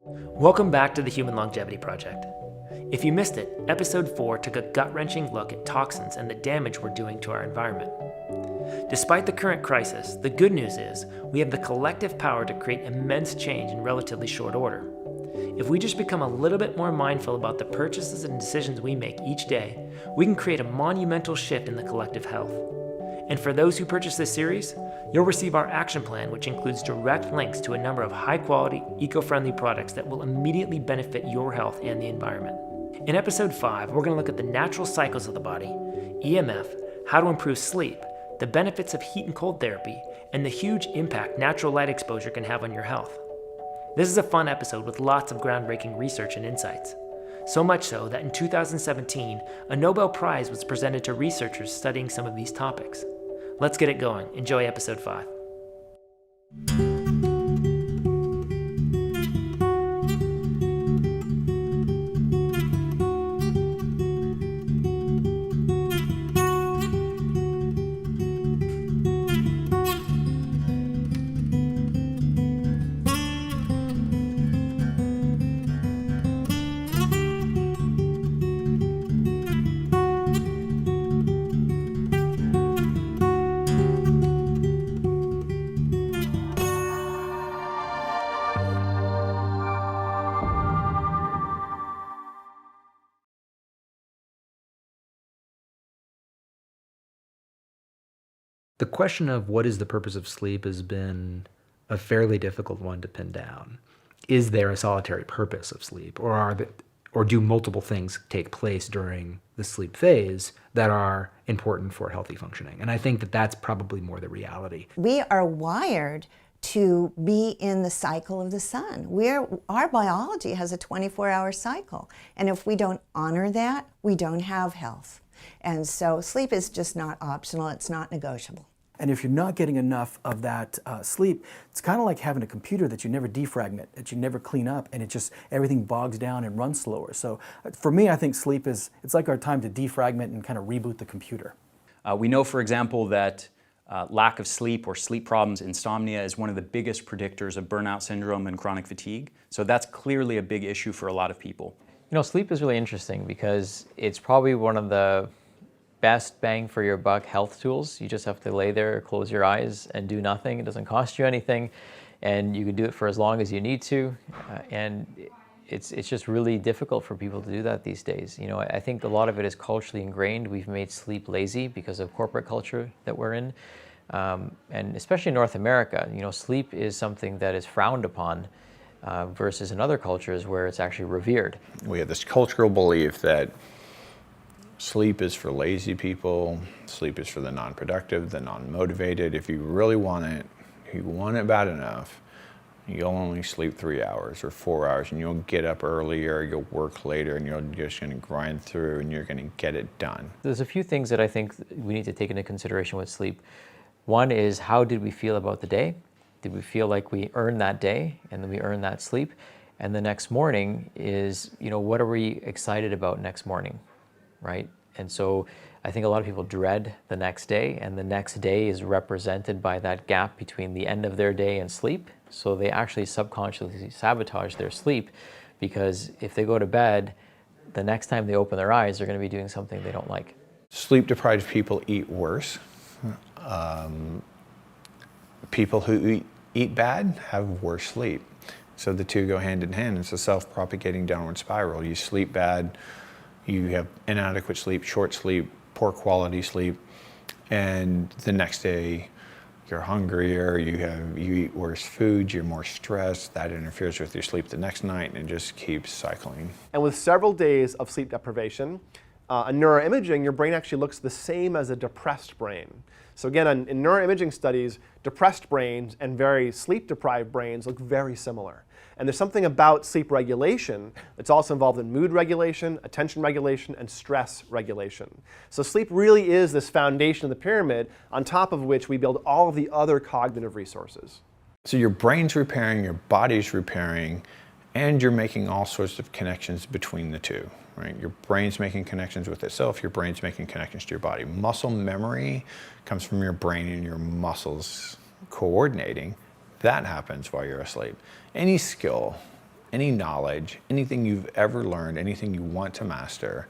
Welcome back to the Human Longevity Project. If you missed it, episode 4 took a gut-wrenching look at toxins and the damage we're doing to our environment. Despite the current crisis, the good news is we have the collective power to create immense change in relatively short order. If we just become a little bit more mindful about the purchases and decisions we make each day, we can create a monumental shift in the collective health. And for those who purchase this series, you'll receive our action plan, which includes direct links to a number of high-quality, eco-friendly products that will immediately benefit your health and the environment. In episode 5, we're going to look at the natural cycles of the body, EMF, how to improve sleep, the benefits of heat and cold therapy, and the huge impact natural light exposure can have on your health. This is a fun episode with lots of groundbreaking research and insights. So much so that in 2017, a Nobel Prize was presented to researchers studying some of these topics. Let's get it going. Enjoy episode 5. The question of what is the purpose of sleep has been a fairly difficult one to pin down. Is there a solitary purpose of sleep, or do multiple things take place during the sleep phase that are important for healthy functioning? And I think that that's probably more the reality. We are wired to be in the cycle of the sun. Our biology has a 24-hour cycle, and if we don't honor that, we don't have health. And so sleep is just not optional, it's not negotiable. And if you're not getting enough of that sleep, it's kind of like having a computer that you never defragment, that you never clean up, and everything bogs down and runs slower. So for me, I think sleep it's like our time to defragment and kind of reboot the computer. We know, for example, that lack of sleep or sleep problems, insomnia, is one of the biggest predictors of burnout syndrome and chronic fatigue. So that's clearly a big issue for a lot of people. You know, sleep is really interesting because it's probably one of the best bang for your buck health tools. You just have to lay there, close your eyes, and do nothing. It doesn't cost you anything, and you can do it for as long as you need to. And it's just really difficult for people to do that these days. You know, I think a lot of it is culturally ingrained. We've made sleep lazy because of corporate culture that we're in, and especially in North America. You know, sleep is something that is frowned upon versus in other cultures where it's actually revered. We have this cultural belief that sleep is for lazy people, sleep is for the non-productive, the non-motivated. If you really want it, if you want it bad enough, you'll only sleep 3 hours or 4 hours, and you'll get up earlier, you'll work later, and you're just going to grind through and you're going to get it done. There's a few things that I think we need to take into consideration with sleep. One is, how did we feel about the day? Did we feel like we earned that day and then we earned that sleep? And the next morning is, you know, what are we excited about next morning, right? And so I think a lot of people dread the next day, and the next day is represented by that gap between the end of their day and sleep. So they actually subconsciously sabotage their sleep, because if they go to bed, the next time they open their eyes, they're going to be doing something they don't like. Sleep-deprived people eat worse. People who eat bad have worse sleep. So the two go hand in hand. It's a self-propagating downward spiral. You sleep bad, you have inadequate sleep, short sleep, poor quality sleep, and the next day you're hungrier, you eat worse food, you're more stressed, that interferes with your sleep the next night, and it just keeps cycling. And with several days of sleep deprivation, in neuroimaging, your brain actually looks the same as a depressed brain. So again, in neuroimaging studies, depressed brains and very sleep-deprived brains look very similar. And there's something about sleep regulation that's also involved in mood regulation, attention regulation, and stress regulation. So sleep really is this foundation of the pyramid on top of which we build all of the other cognitive resources. So your brain's repairing, your body's repairing, and you're making all sorts of connections between the two. Right? Your brain's making connections with itself, your brain's making connections to your body. Muscle memory comes from your brain and your muscles coordinating. That happens while you're asleep. Any skill any knowledge, anything you've ever learned, anything you want to master,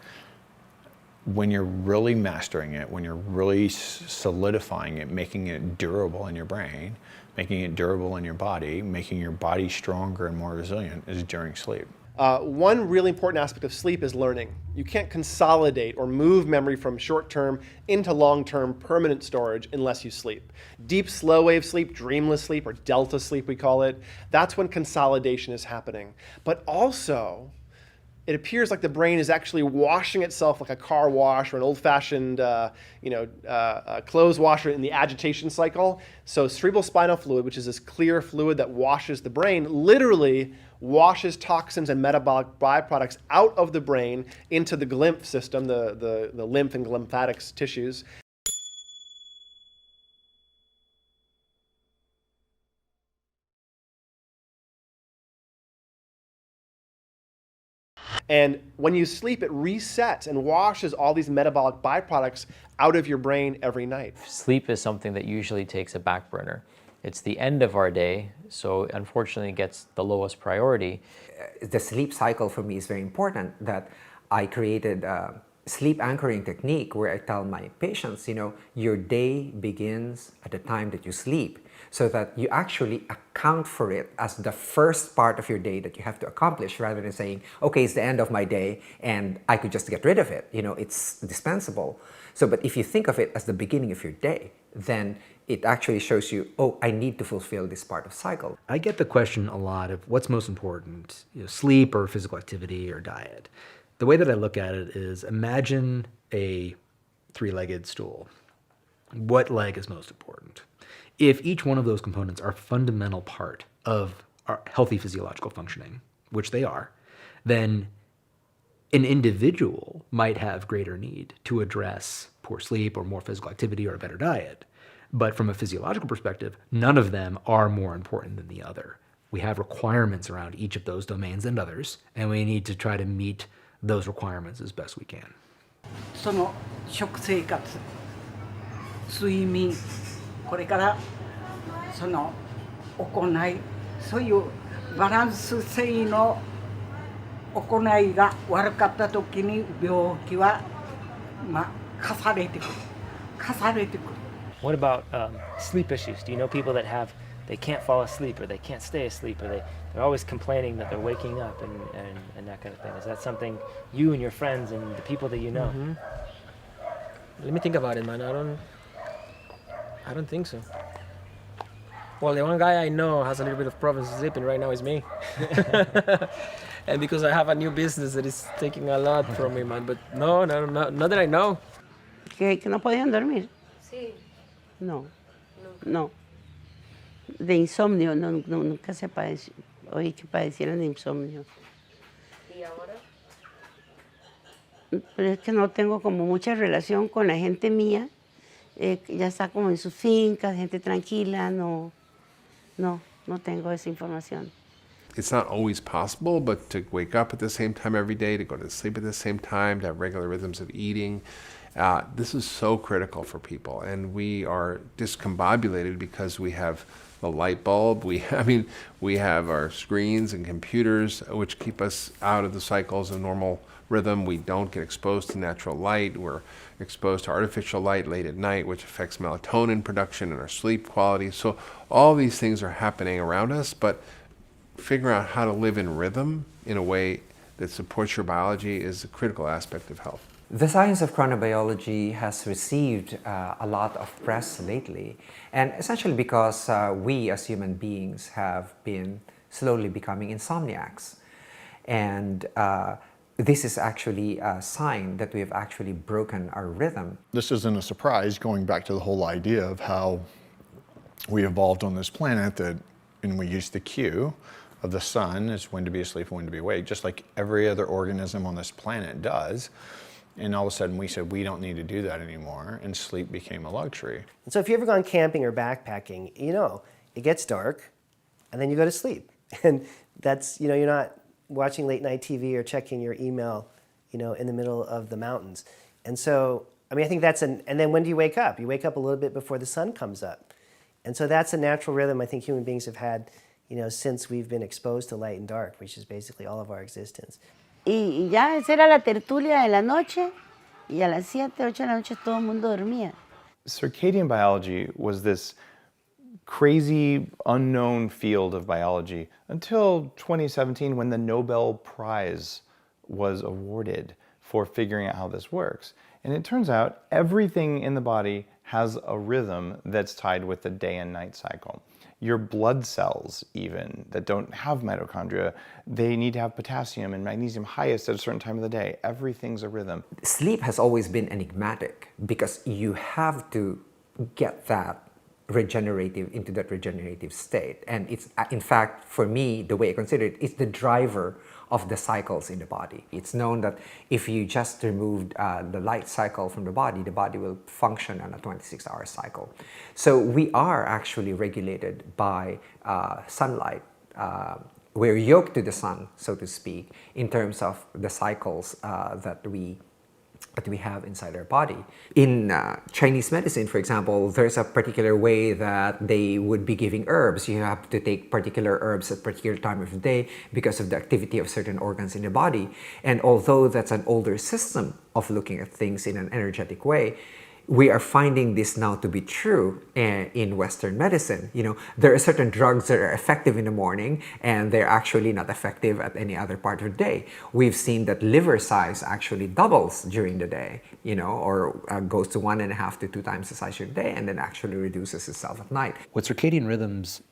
when you're really mastering it, when you're really solidifying it, making it durable in your brain, making it durable in your body, making your body stronger and more resilient, is during sleep. One really important aspect of sleep is learning. You can't consolidate or move memory from short-term into long-term permanent storage unless you sleep. Deep slow wave sleep, dreamless sleep, or delta sleep we call it, that's when consolidation is happening. But also, it appears like the brain is actually washing itself like a car wash or an old-fashioned clothes washer in the agitation cycle. So cerebral spinal fluid, which is this clear fluid that washes the brain, literally washes toxins and metabolic byproducts out of the brain into the lymph system, the lymph and lymphatics tissues. And when you sleep, it resets and washes all these metabolic byproducts out of your brain every night. Sleep is something that usually takes a back burner. It's the end of our day, so unfortunately it gets the lowest priority. The sleep cycle for me is very important, that I created a sleep anchoring technique where I tell my patients, your day begins at the time that you sleep, so that you actually account for it as the first part of your day that you have to accomplish, rather than saying, okay, it's the end of my day and I could just get rid of it. It's dispensable. So, but if you think of it as the beginning of your day, then it actually shows you, oh, I need to fulfill this part of cycle. I get the question a lot of what's most important, sleep or physical activity or diet. The way that I look at it is, imagine a three-legged stool. What leg is most important? If each one of those components are a fundamental part of our healthy physiological functioning, which they are, then an individual might have greater need to address poor sleep or more physical activity or a better diet. But from a physiological perspective, none of them are more important than the other. We have requirements around each of those domains and others, and we need to try to meet those requirements as best we can. その食生活、睡眠、これからその行い、そういうバランス性の行いが悪かった時に病気は重ねてくる。重ねてくる。What about sleep issues? Do you know people that they can't fall asleep or they can't stay asleep or they're always complaining that they're waking up and that kind of thing? Is that something you and your friends and the people that you know? Mm-hmm. Let me think about it, man. I don't think so. Well, the one guy I know has a little bit of problems sleeping right now is me. And because I have a new business that is taking a lot from me, man. But no, not that I know. Que no podían dormir. Sí. No, no. De insomnio, nunca se padeció. Oí que padecieran de insomnio. ¿Y ahora? Pero es que no tengo como mucha relación con la gente mía. Ya está como en sus fincas, gente tranquila. No tengo esa información. It's not always possible, but to wake up at the same time every day, to go to sleep at the same time, to have regular rhythms of eating, this is so critical for people. And we are discombobulated because we have the light bulb, we have our screens and computers, which keep us out of the cycles of normal rhythm. We don't get exposed to natural light. We're exposed to artificial light late at night, which affects melatonin production and our sleep quality. So all these things are happening around us, but figuring out how to live in rhythm in a way that supports your biology is a critical aspect of health. The science of chronobiology has received a lot of press lately, and essentially because we as human beings have been slowly becoming insomniacs. And this is actually a sign that we have actually broken our rhythm. This isn't a surprise, going back to the whole idea of how we evolved on this planet, and we use the cue of the sun as when to be asleep and when to be awake, just like every other organism on this planet does. And all of a sudden we said we don't need to do that anymore, and sleep became a luxury. And so if you've ever gone camping or backpacking, it gets dark and then you go to sleep. And that's, you're not watching late night TV or checking your email, in the middle of the mountains. And so, I think that's and then when do you wake up? You wake up a little bit before the sun comes up. And so that's a natural rhythm I think human beings have had, since we've been exposed to light and dark, which is basically all of our existence. Y ya esa era la tertulia de la noche y a las 7, 8 de la noche todo el mundo dormía. Circadian biology was this crazy, unknown field of biology until 2017 when the Nobel Prize was awarded for figuring out how this works. And it turns out everything in the body has a rhythm that's tied with the day and night cycle. Your blood cells, even, that don't have mitochondria, they need to have potassium and magnesium highest at a certain time of the day. Everything's a rhythm. Sleep has always been enigmatic because you have to get that into that regenerative state. And it's, in fact, for me, the way I consider it, it's the driver of the cycles in the body. It's known that if you just removed the light cycle from the body will function on a 26-hour cycle. So we are actually regulated by sunlight. We're yoked to the sun, so to speak, in terms of the cycles that we have inside our body. In Chinese medicine, for example, there's a particular way that they would be giving herbs. You have to take particular herbs at particular time of the day because of the activity of certain organs in the body. And although that's an older system of looking at things in an energetic way, we are finding this now to be true in Western medicine. There are certain drugs that are effective in the morning and they're actually not effective at any other part of the day. We've seen that liver size actually doubles during the day, or goes to 1.5 to 2 times the size of the day and then actually reduces itself at night. What circadian rhythms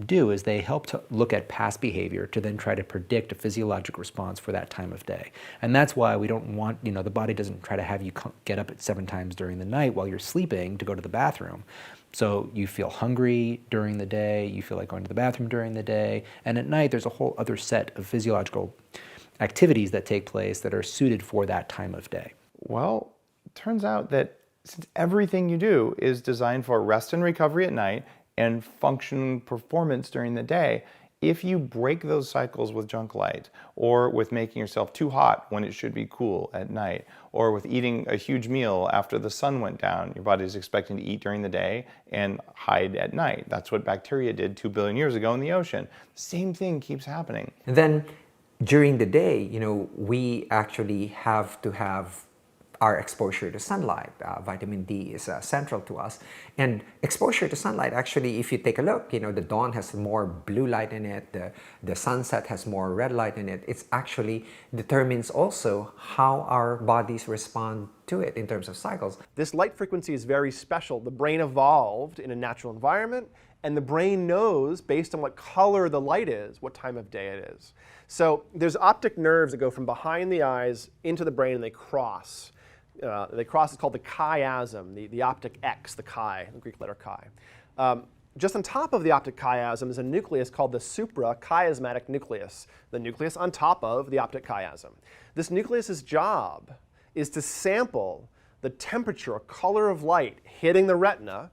do is they help to look at past behavior to then try to predict a physiologic response for that time of day. And that's why we don't want, the body doesn't try to have you get up at 7 times during the night while you're sleeping to go to the bathroom. So you feel hungry during the day, you feel like going to the bathroom during the day, and at night there's a whole other set of physiological activities that take place that are suited for that time of day. Well, it turns out that since everything you do is designed for rest and recovery at night and function performance during the day, if you break those cycles with junk light, or with making yourself too hot when it should be cool at night, or with eating a huge meal after the sun went down, your body is expecting to eat during the day and hide at night. That's what bacteria did 2 billion years ago in the ocean. The same thing keeps happening. And then during the day, we actually have to have our exposure to sunlight. Vitamin D is central to us. And exposure to sunlight, actually, if you take a look, the dawn has more blue light in it, the sunset has more red light in it. It actually determines also how our bodies respond to it in terms of cycles. This light frequency is very special. The brain evolved in a natural environment, and the brain knows, based on what color the light is, what time of day it is. So there's optic nerves that go from behind the eyes into the brain, and they cross. It's called the chiasm, the optic X, the chi, the Greek letter chi. Just on top of the optic chiasm is a nucleus called the suprachiasmatic nucleus, the nucleus on top of the optic chiasm. This nucleus's job is to sample the temperature or color of light hitting the retina,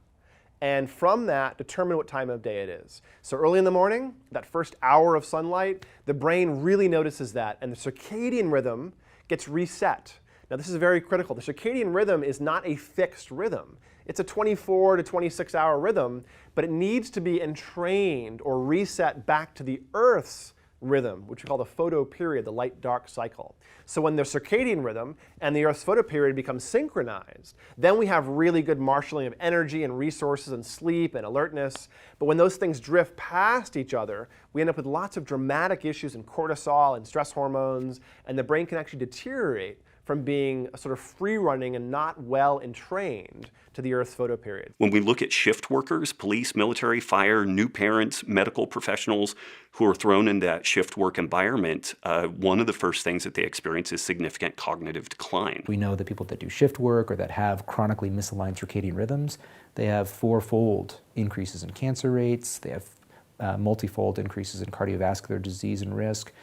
and from that determine what time of day it is. So early in the morning, that first hour of sunlight, the brain really notices that, and the circadian rhythm gets reset. Now this is very critical. The circadian rhythm is not a fixed rhythm. It's a 24 to 26 hour rhythm, but it needs to be entrained or reset back to the Earth's rhythm, which we call the photoperiod, the light-dark cycle. So when the circadian rhythm and the Earth's photoperiod become synchronized, then we have really good marshaling of energy and resources and sleep and alertness. But when those things drift past each other, we end up with lots of dramatic issues in cortisol and stress hormones, and the brain can actually deteriorate from being a sort of free-running and not well entrained to the Earth's photoperiod. When we look at shift workers, police, military, fire, new parents, medical professionals who are thrown in that shift work environment, one of the first things that they experience is significant cognitive decline. We know that people that do shift work or that have chronically misaligned circadian rhythms, they have 4-fold increases in cancer rates, they have multifold increases in cardiovascular disease and risk.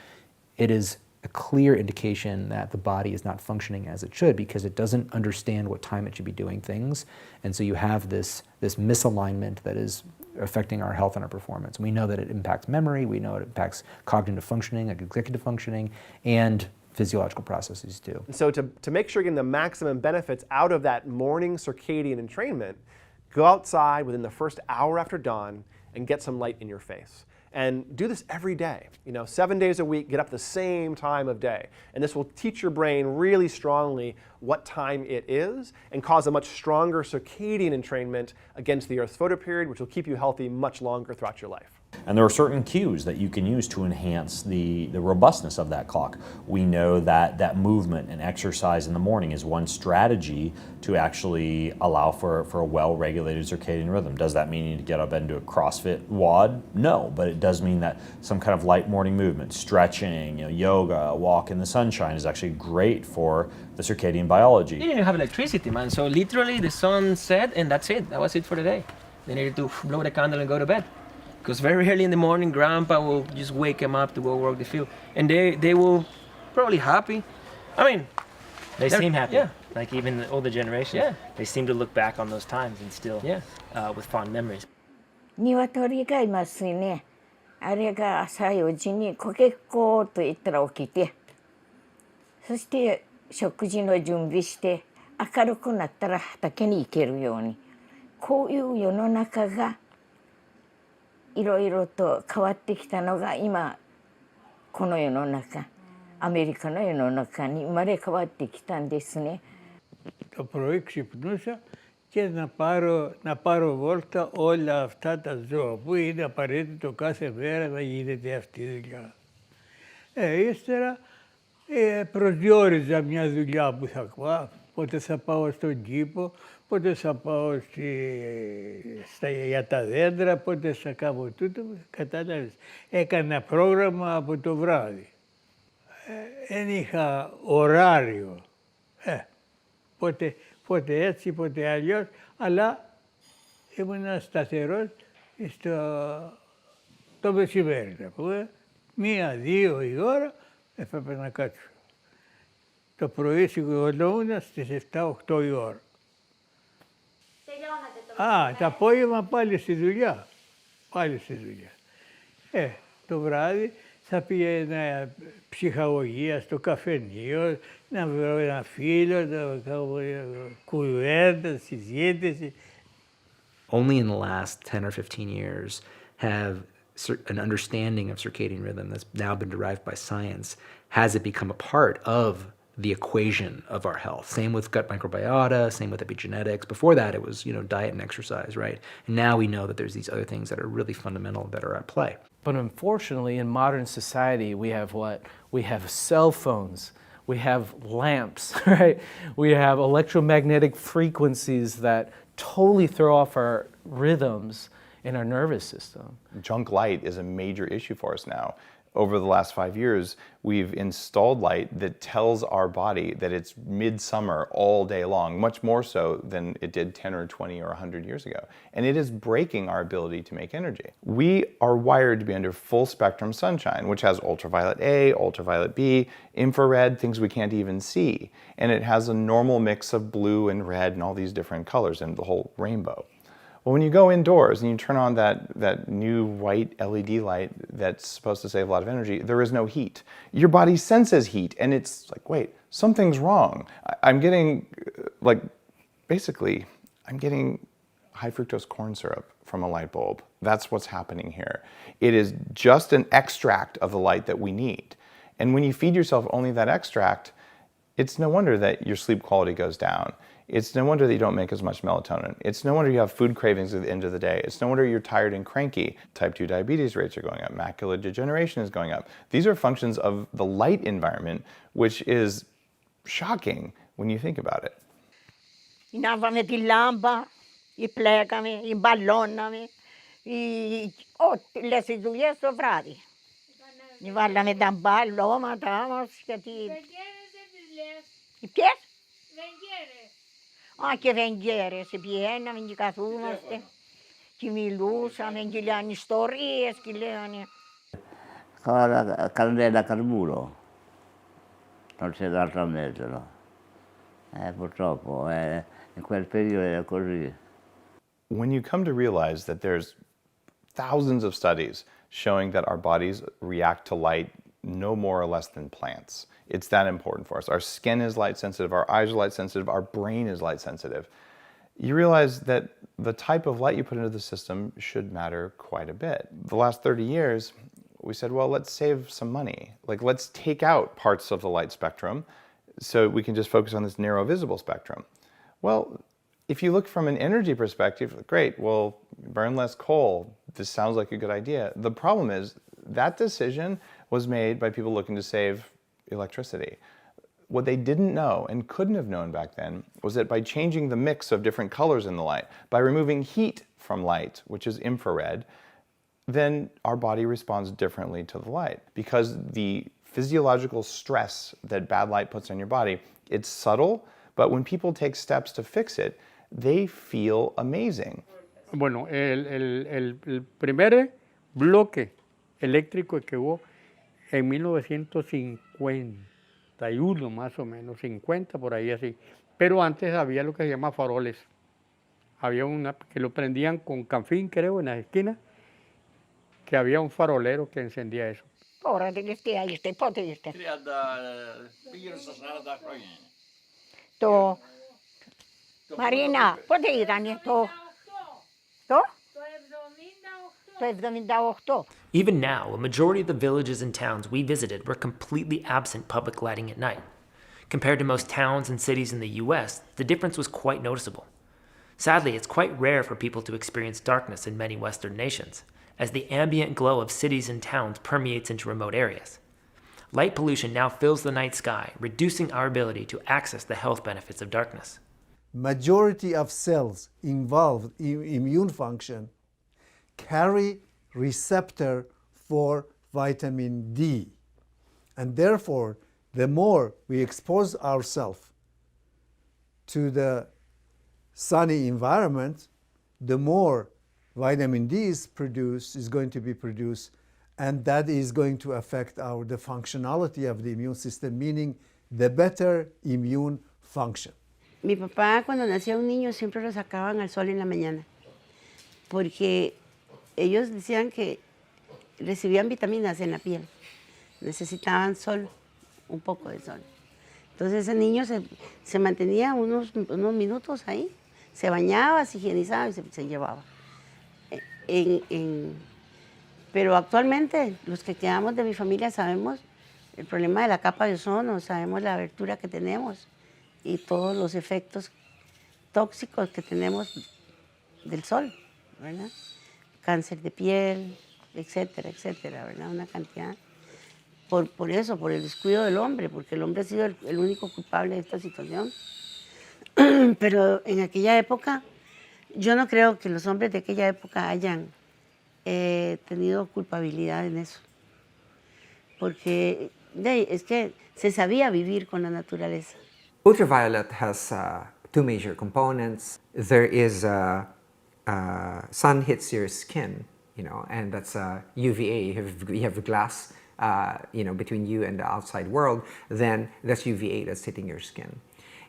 It is a clear indication that the body is not functioning as it should because it doesn't understand what time it should be doing things. And so you have this misalignment that is affecting our health and our performance. And we know that it impacts memory, we know it impacts cognitive functioning, like executive functioning, and physiological processes too. And so to make sure you're getting the maximum benefits out of that morning circadian entrainment, go outside within the first hour after dawn and get some light in your face. And do this every day. 7 days a week, get up the same time of day. And this will teach your brain really strongly what time it is and cause a much stronger circadian entrainment against the Earth's photoperiod, which will keep you healthy much longer throughout your life. And there are certain cues that you can use to enhance the robustness of that clock. We know that movement and exercise in the morning is one strategy to actually allow for a well-regulated circadian rhythm. Does that mean you need to get up and do a CrossFit WOD? No, but it does mean that some kind of light morning movement, stretching, yoga, a walk in the sunshine is actually great for the circadian biology. They didn't have electricity, man, so literally the sun set and that's it. That was it for the day. They needed to blow the candle and go to bed. Because very early in the morning, Grandpa will just wake them up to go work the field. And they will probably happy. I mean, They seem happy. Yeah. Like even the older generations, Yeah. they seem to look back on those times and still with fond memories. 鶏がいますね。あれが朝4時にコケッコーと言ったら起きて、そして食事の準備して明るくなったら畑に行けるように、こういう世の中がいろいろと変わってきたのが今この世の中、アメリカの世の中に生まれ変わってきたんですね。Το πρωί ξυπνούσα και να πάρω βόλτα όλα αυτά τα ζώα που είναι απαραίτητο κάθε μέρα να γίνεται αυτή η δουλειά. Ύστερα προσδιοριζα μια δουλειά που θα πάω, πότε θα πάω στον κήπο, πότε θα πάω για τα δέντρα, πότε θα κάνω τούτο, κατάλαβες. Έκανα πρόγραμμα από το βράδυ. Δεν είχα ωράριο. Πότε έτσι, πότε αλλιώς, αλλά ήμουν σταθερός το μεσημέρι. Μία, 2 η ώρα έπρεπε να κάτσω. Το πρωί σηκωνόμουν στις 7-8 η ώρα. Το απόγευμα πάλι στη δουλειά. Το βράδυ θα πήγαινα ψυχαγωγία στο καφενείο, να βρω ένα φίλο, να κάνω κουβέντα, συζήτηση. Only in the last 10 or 15 years have an understanding of circadian rhythm that's now been derived by science, has it become a part of the equation of our health. Same with gut microbiota, same with epigenetics. Before that, it was, diet and exercise, right? And now we know that there's these other things that are really fundamental that are at play. But unfortunately, in modern society, we have what? We have cell phones, we have lamps, right? We have electromagnetic frequencies that totally throw off our rhythms in our nervous system. Junk light is a major issue for us now. Over the last 5 years, we've installed light that tells our body that it's midsummer all day long, much more so than it did 10 or 20 or 100 years ago. And it is breaking our ability to make energy. We are wired to be under full spectrum sunshine, which has ultraviolet A, ultraviolet B, infrared, things we can't even see. And it has a normal mix of blue and red and all these different colors and the whole rainbow. Well, when you go indoors and you turn on that new white LED light that's supposed to save a lot of energy, there is no heat. Your body senses heat and it's like, wait, something's wrong. I'm getting, I'm getting high fructose corn syrup from a light bulb. That's what's happening here. It is just an extract of the light that we need. And when you feed yourself only that extract, it's no wonder that your sleep quality goes down. It's no wonder that you don't make as much melatonin. It's no wonder you have food cravings at the end of the day. It's no wonder you're tired and cranky. Type 2 diabetes rates are going up. Macular degeneration is going up. These are functions of the light environment, which is shocking when you think about it. Inavame di lamba, plegame, balloname, le seduje sovradi. Vallame da ballo, madama, skati. Pies? Anche venghiere, se piena, vendicatumaste, chi mi lusa, vengigliani storie, schilleani. La candela carburo, non c'è d'altro mezzo, no? Purtroppo, in quel periodo era così. When you come to realize that there's thousands of studies showing that our bodies react to light no more or less than plants. It's that important for us. Our skin is light sensitive, our eyes are light sensitive, our brain is light sensitive. You realize that the type of light you put into the system should matter quite a bit. The last 30 years, we said, well, let's save some money. Like, let's take out parts of the light spectrum so we can just focus on this narrow visible spectrum. Well, if you look from an energy perspective, great, well, burn less coal. This sounds like a good idea. The problem is that decision was made by people looking to save electricity. What they didn't know and couldn't have known back then was that by changing the mix of different colors in the light, by removing heat from light, which is infrared, then our body responds differently to the light. Because the physiological stress that bad light puts on your body, it's subtle, but when people take steps to fix it, they feel amazing. Bueno, el primer bloque eléctrico que hubo en 1951 más o menos, 50 por ahí así. Pero antes había lo que se llama faroles. Había una que lo prendían con canfín, creo, en las esquinas, que había un farolero que encendía eso. To Marina, podejranie to. To? To jest do mnie dało kto? Even now, a majority of the villages and towns we visited were completely absent public lighting at night. Compared to most towns and cities in the US, the difference was quite noticeable. Sadly, it's quite rare for people to experience darkness in many Western nations, as the ambient glow of cities and towns permeates into remote areas. Light pollution now fills the night sky, reducing our ability to access the health benefits of darkness. Majority of cells involved in immune function carry receptor for vitamin D. And therefore, the more we expose ourselves to the sunny environment, the more vitamin D is going to be produced, and that is going to affect the functionality of the immune system, meaning the better immune function. Mi papá cuando nacía un niño siempre lo sacaban al sol en la mañana, porque ellos decían que recibían vitaminas en la piel, necesitaban sol, un poco de sol. Entonces ese niño se mantenía unos minutos ahí, se bañaba, se higienizaba y se llevaba. Pero actualmente los que quedamos de mi familia sabemos el problema de la capa de ozono, sabemos la abertura que tenemos y todos los efectos tóxicos que tenemos del sol, ¿verdad? Cáncer de piel, etcétera, etcétera, ¿verdad? Una cantidad. Por eso, por el descuido del hombre, porque el hombre ha sido el único culpable de esta situación. Pero en aquella época, yo no creo que los hombres de aquella época hayan tenido culpabilidad en eso. Porque es que se sabía vivir con la naturaleza. Ultraviolet has two major components. There is sun hits your skin, and that's UVA. If you have glass, between you and the outside world, then that's UVA that's hitting your skin.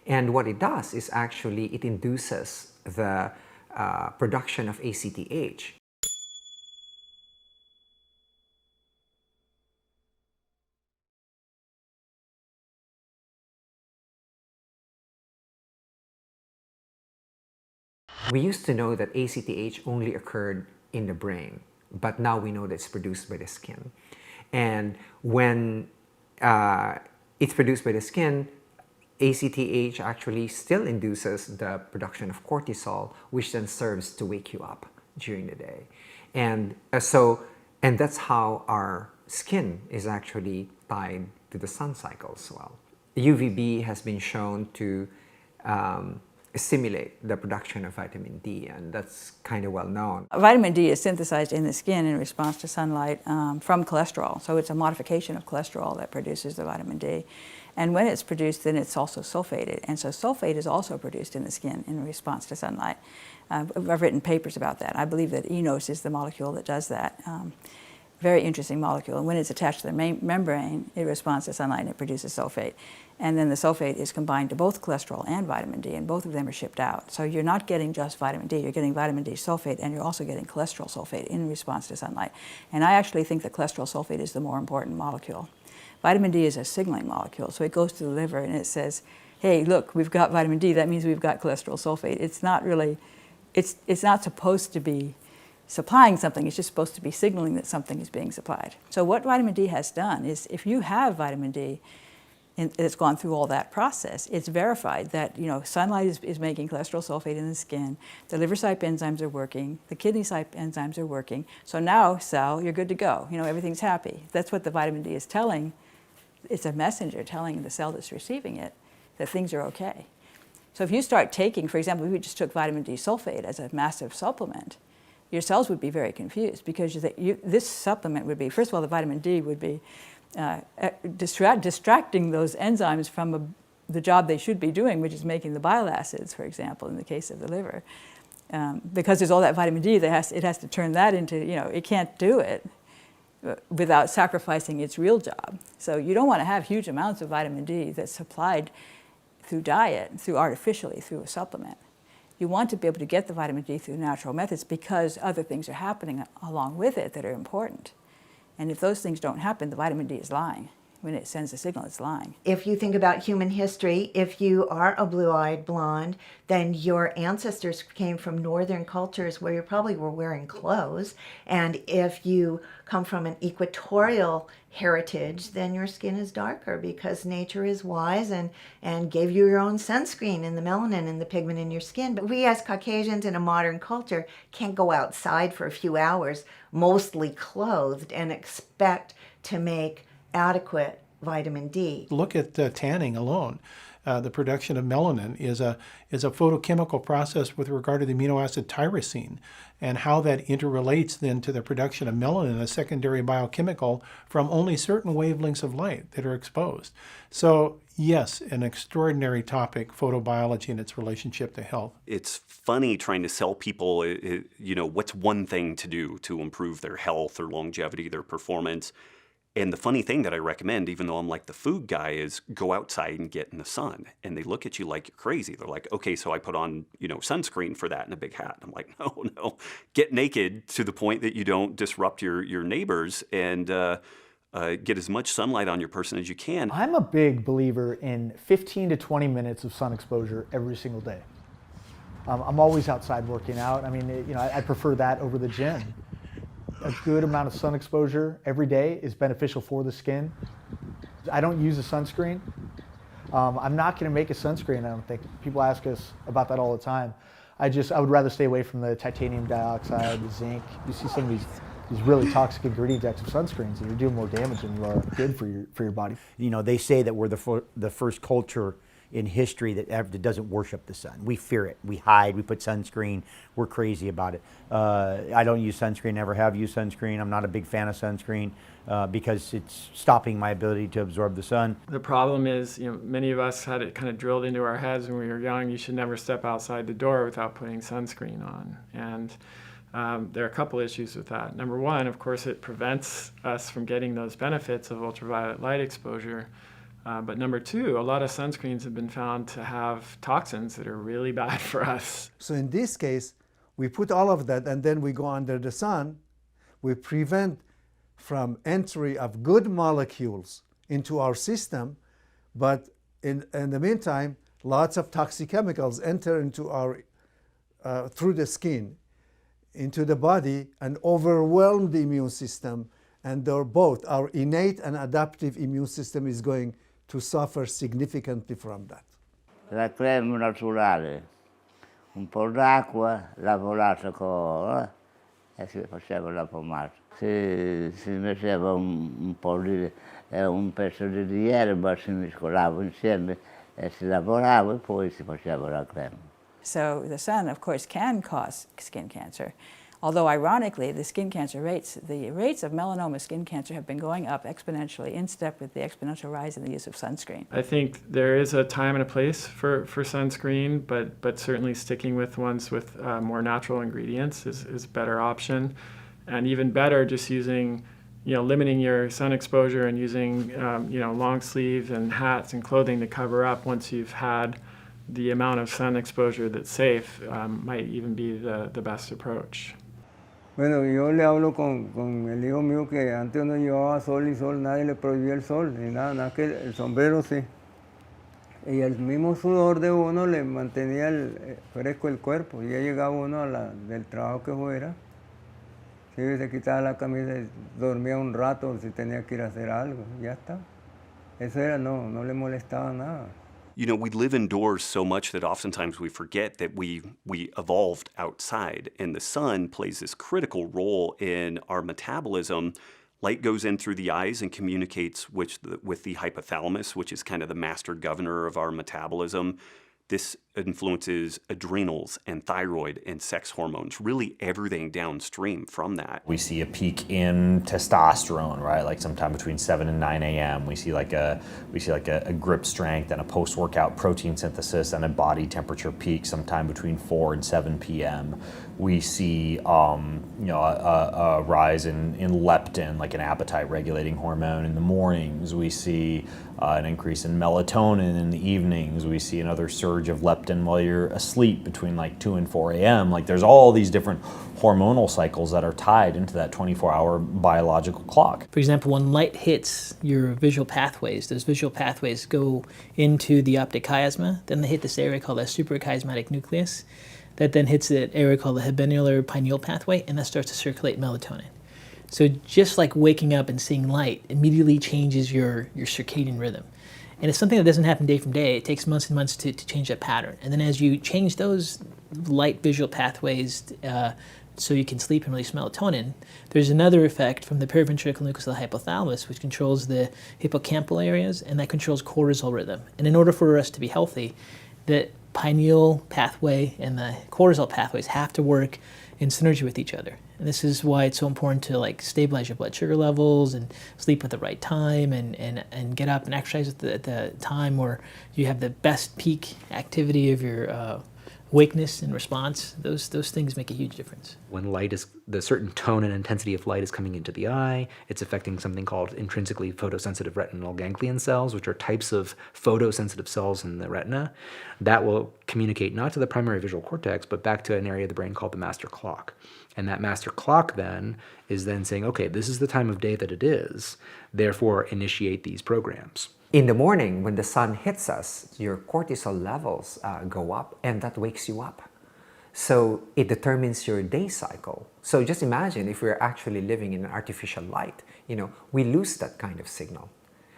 And what it does is actually it induces the production of ACTH. We used to know that ACTH only occurred in the brain, but now we know that it's produced by the skin. And when it's produced by the skin, ACTH actually still induces the production of cortisol, which then serves to wake you up during the day. And that's how our skin is actually tied to the sun cycle as well. UVB has been shown to stimulate the production of vitamin D, and that's kind of well known. Vitamin D is synthesized in the skin in response to sunlight from cholesterol. So it's a modification of cholesterol that produces the vitamin D. And when it's produced, then it's also sulfated. And so sulfate is also produced in the skin in response to sunlight. I've written papers about that. I believe that enos is the molecule that does that. Very interesting molecule. And when it's attached to the membrane, it responds to sunlight and it produces sulfate. And then the sulfate is combined to both cholesterol and vitamin D, and both of them are shipped out. So you're not getting just vitamin D, you're getting vitamin D sulfate, and you're also getting cholesterol sulfate in response to sunlight. And I actually think that cholesterol sulfate is the more important molecule. Vitamin D is a signaling molecule, so it goes to the liver and it says, hey, look, we've got vitamin D, that means we've got cholesterol sulfate. It's not really it's not supposed to be supplying something, it's just supposed to be signaling that something is being supplied. So what vitamin D has done is, if you have vitamin D it's gone through all that process, it's verified that sunlight is making cholesterol sulfate in the skin, the liver cype enzymes are working, the kidney cype enzymes are working, so now, cell, you're good to go. Everything's happy. That's what the vitamin D is telling. It's a messenger telling the cell that's receiving it that things are okay. So if you start taking, for example, if we just took vitamin D sulfate as a massive supplement, your cells would be very confused, because this supplement would be, first of all, the vitamin D would be distracting those enzymes from the job they should be doing, which is making the bile acids, for example, in the case of the liver. Because there's all that vitamin D, it has to turn that into, it can't do it without sacrificing its real job. So you don't want to have huge amounts of vitamin D that's supplied through diet, artificially, through a supplement. You want to be able to get the vitamin D through natural methods, because other things are happening along with it that are important. And if those things don't happen, the vitamin D is lying. When it sends a signal, it's lying. If you think about human history, if you are a blue-eyed blonde, then your ancestors came from northern cultures where you probably were wearing clothes. And if you come from an equatorial heritage, then your skin is darker, because nature is wise and gave you your own sunscreen and the melanin and the pigment in your skin. But we as Caucasians in a modern culture can't go outside for a few hours, mostly clothed, and expect to make adequate vitamin D. Look at tanning alone. The production of melanin is a photochemical process with regard to the amino acid tyrosine, and how that interrelates then to the production of melanin, a secondary biochemical, from only certain wavelengths of light that are exposed. So yes, an extraordinary topic, photobiology and its relationship to health. It's funny trying to sell people, what's one thing to do to improve their health, their longevity, their performance. And the funny thing that I recommend, even though I'm like the food guy, is go outside and get in the sun. And they look at you like you're crazy. They're like, okay, so I put on, sunscreen for that and a big hat. I'm like, no, get naked to the point that you don't disrupt your neighbors, and get as much sunlight on your person as you can. I'm a big believer in 15 to 20 minutes of sun exposure every single day. I'm always outside working out. I mean, I prefer that over the gym. A good amount of sun exposure every day is beneficial for the skin. I don't use a sunscreen. I'm not going to make a sunscreen, I don't think. People ask us about that all the time. I would rather stay away from the titanium dioxide, the zinc. You see some of these really toxic ingredients of sunscreens, and you're doing more damage than you are good for your body. They say that we're the first culture in history that doesn't worship the sun. We fear it. We hide. We put sunscreen. We're crazy about it. I don't use sunscreen, never have used sunscreen. I'm not a big fan of sunscreen because it's stopping my ability to absorb the sun. The problem is, many of us had it kind of drilled into our heads when we were young, you should never step outside the door without putting sunscreen on. And there are a couple issues with that. Number one, of course, it prevents us from getting those benefits of ultraviolet light exposure. But number two, a lot of sunscreens have been found to have toxins that are really bad for us. So in this case, we put all of that and then we go under the sun. We prevent from entry of good molecules into our system, but in the meantime, lots of toxic chemicals enter into our through the skin into the body and overwhelm the immune system, and both our innate and adaptive immune system is going to suffer significantly from that. La crema naturale, un po' d'acqua, lavorata e si faceva la pomata. Si metteva un po' un pezzo di erba, si mescolava insieme e si lavorava e poi si faceva la crema. So the sun, of course, can cause skin cancer. Although ironically, the rates of melanoma skin cancer have been going up exponentially in step with the exponential rise in the use of sunscreen. I think there is a time and a place for sunscreen, but certainly sticking with ones with more natural ingredients is a better option. And even better, just using, limiting your sun exposure and using, long sleeves and hats and clothing to cover up once you've had the amount of sun exposure that's safe might even be the best approach. Bueno, yo le hablo con el hijo mío que antes no llevaba sol y sol, nadie le prohibía el sol, ni nada, que el sombrero sí. Y el mismo sudor de uno le mantenía fresco el cuerpo. Y ya llegaba uno del trabajo que fuera, si se quitaba la camisa y dormía un rato si tenía que ir a hacer algo, ya está. Eso era, no le molestaba nada. You know, we live indoors so much that oftentimes we forget that we evolved outside, and the sun plays this critical role in our metabolism. Light goes in through the eyes and communicates with the hypothalamus, which is kind of the master governor of our metabolism. This influences adrenals and thyroid and sex hormones, really everything downstream from that. We see a peak in testosterone, right? Like sometime between 7 and 9 a.m. We see like a grip strength and a post-workout protein synthesis and a body temperature peak sometime between 4 and 7 p.m. We see a rise in leptin, like an appetite regulating hormone in the mornings. We see an increase in melatonin in the evenings. We see another surge of leptin while you're asleep between like 2 and 4 a.m. Like there's all these different hormonal cycles that are tied into that 24-hour biological clock. For example, when light hits your visual pathways, those visual pathways go into the optic chiasma, then they hit this area called the suprachiasmatic nucleus, that then hits an area called the habenular pineal pathway, and that starts to circulate melatonin. So just like waking up and seeing light immediately changes your circadian rhythm. And it's something that doesn't happen day from day. It takes months and months to change that pattern. And then as you change those light visual pathways so you can sleep and release melatonin, there's another effect from the periventricular nucleus of the hypothalamus, which controls the hippocampal areas, and that controls cortisol rhythm. And in order for us to be healthy, the pineal pathway and the cortisol pathways have to work in synergy with each other. And this is why it's so important to like stabilize your blood sugar levels and sleep at the right time and get up and exercise at the time where you have the best peak activity of your awakeness and response. Those things make a huge difference. When light is, the certain tone and intensity of light is coming into the eye, it's affecting something called intrinsically photosensitive retinal ganglion cells, which are types of photosensitive cells in the retina that will communicate not to the primary visual cortex, but back to an area of the brain called the master clock. And that master clock then is then saying, okay, this is the time of day that it is, therefore initiate these programs. In the morning, when the sun hits us, your cortisol levels go up, and that wakes you up. So it determines your day cycle. So just imagine if we're actually living in an artificial light, we lose that kind of signal.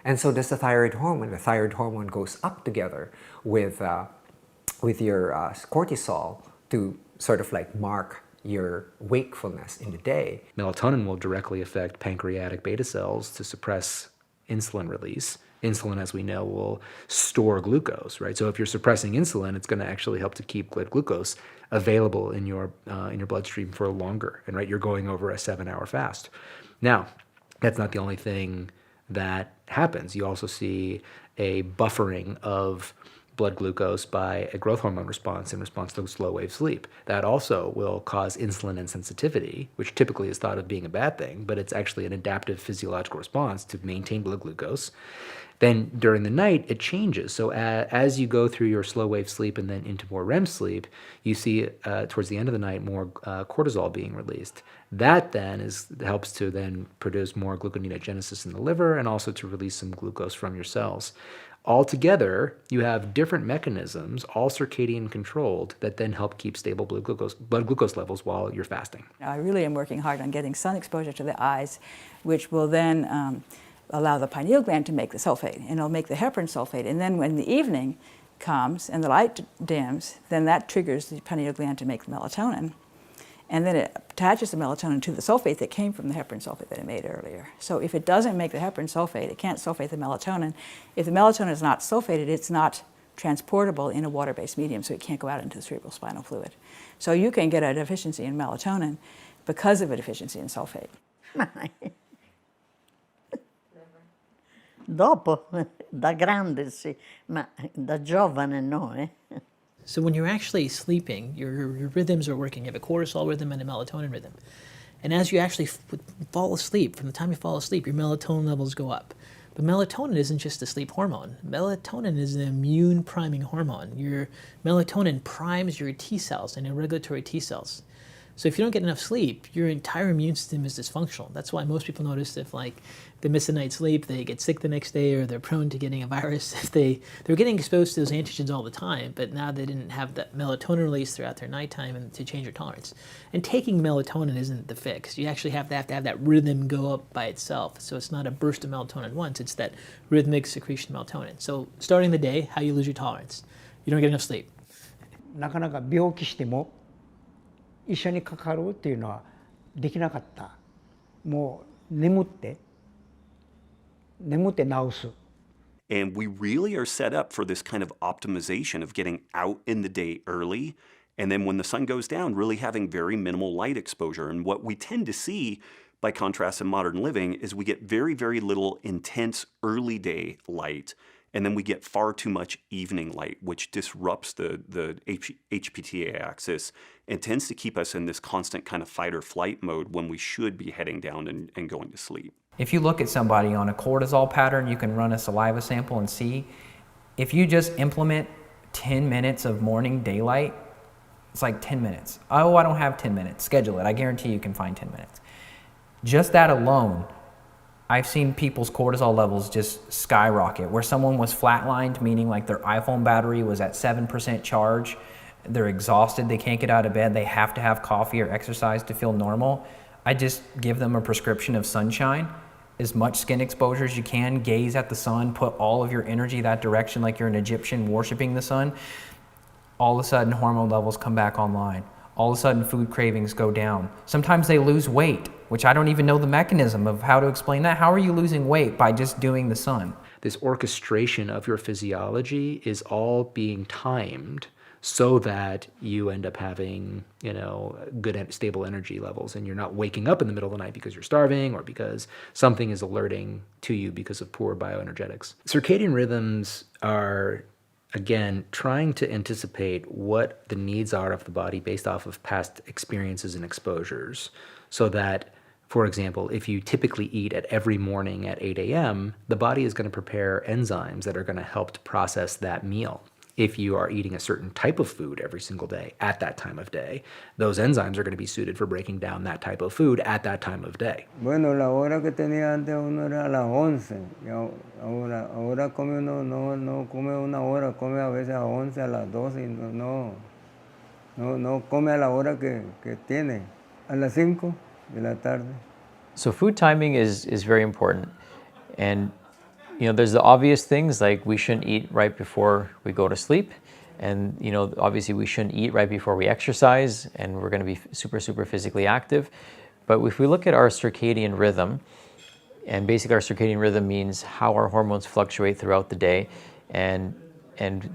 And so does the thyroid hormone. The thyroid hormone goes up together with your cortisol to sort of like mark your wakefulness in the day. Melatonin will directly affect pancreatic beta cells to suppress insulin release. Insulin, as we know, will store glucose, right? So if you're suppressing insulin, it's going to actually help to keep blood glucose available in your bloodstream for longer. And right, you're going over a 7-hour fast. Now, that's not the only thing that happens. You also see a buffering of blood glucose by a growth hormone response in response to slow wave sleep. That also will cause insulin insensitivity, which typically is thought of being a bad thing, but it's actually an adaptive physiological response to maintain blood glucose. Then during the night, it changes. So as you go through your slow wave sleep and then into more REM sleep, you see towards the end of the night more cortisol being released. That then helps to then produce more gluconeogenesis in the liver and also to release some glucose from your cells. Altogether, you have different mechanisms, all circadian controlled, that then help keep stable blood glucose levels while you're fasting. I really am working hard on getting sun exposure to the eyes, which will then allow the pineal gland to make the sulfate, and it'll make the heparin sulfate. And then when the evening comes and the light dims, then that triggers the pineal gland to make the melatonin. And then it attaches the melatonin to the sulfate that came from the heparin sulfate that it made earlier. So if it doesn't make the heparin sulfate, it can't sulfate the melatonin. If the melatonin is not sulfated, it's not transportable in a water-based medium, so it can't go out into the cerebral spinal fluid. So you can get a deficiency in melatonin because of a deficiency in sulfate. Dopo, da grande sì, ma da giovane no, So when you're actually sleeping, your rhythms are working. You have a cortisol rhythm and a melatonin rhythm. And as you actually fall asleep, from the time you fall asleep, your melatonin levels go up. But melatonin isn't just a sleep hormone. Melatonin is an immune priming hormone. Your melatonin primes your T cells and your regulatory T cells. So if you don't get enough sleep, your entire immune system is dysfunctional. That's why most people notice if like they miss a night's sleep, they get sick the next day, or they're prone to getting a virus. If they're getting exposed to those antigens all the time, but now they didn't have that melatonin release throughout their nighttime and to change your tolerance. And taking melatonin isn't the fix. You actually have to have that rhythm go up by itself. So it's not a burst of melatonin once, it's that rhythmic secretion of melatonin. So starting the day, how you lose your tolerance. You don't get enough sleep. なかなか病気しても医者にかかるっていうのはできなかった。もう眠って治す。 And we really are set up for this kind of optimization of getting out in the day early, and then when the sun goes down, really having very minimal light exposure. And what we tend to see, by contrast in modern living, is we get very, very little intense early day light, and then we get far too much evening light, which disrupts the HPTA axis and tends to keep us in this constant kind of fight or flight mode when we should be heading down and going to sleep. If you look at somebody on a cortisol pattern, you can run a saliva sample and see. If you just implement 10 minutes of morning daylight, it's like 10 minutes. Oh, I don't have 10 minutes. Schedule it. I guarantee you can find 10 minutes. Just that alone, I've seen people's cortisol levels just skyrocket. Where someone was flatlined, meaning like their iPhone battery was at 7% charge, they're exhausted, they can't get out of bed, they have to have coffee or exercise to feel normal. I just give them a prescription of sunshine, as much skin exposure as you can, gaze at the sun, put all of your energy that direction like you're an Egyptian worshiping the sun. All of a sudden hormone levels come back online. All of a sudden food cravings go down. Sometimes they lose weight, which I don't even know the mechanism of how to explain that. How are you losing weight? By just doing the sun. This orchestration of your physiology is all being timed so that you end up having, good stable energy levels, and you're not waking up in the middle of the night because you're starving or because something is alerting to you because of poor bioenergetics. Circadian rhythms are, again, trying to anticipate what the needs are of the body based off of past experiences and exposures, so that, for example, if you typically eat at every morning at 8 a.m., the body is going to prepare enzymes that are going to help to process that meal. If you are eating a certain type of food every single day at that time of day, those enzymes are going to be suited for breaking down that type of food at that time of day. Bueno, la hora que tenía antes uno era a las 11. Y ahora come uno, no come una hora, come a veces a 11, a las 12. Y no come a la hora que tiene, a las 5 de la tarde. So food timing is very important. And there's the obvious things like we shouldn't eat right before we go to sleep. And, obviously we shouldn't eat right before we exercise, and we're going to be super, super physically active. But if we look at our circadian rhythm, and basically our circadian rhythm means how our hormones fluctuate throughout the day, and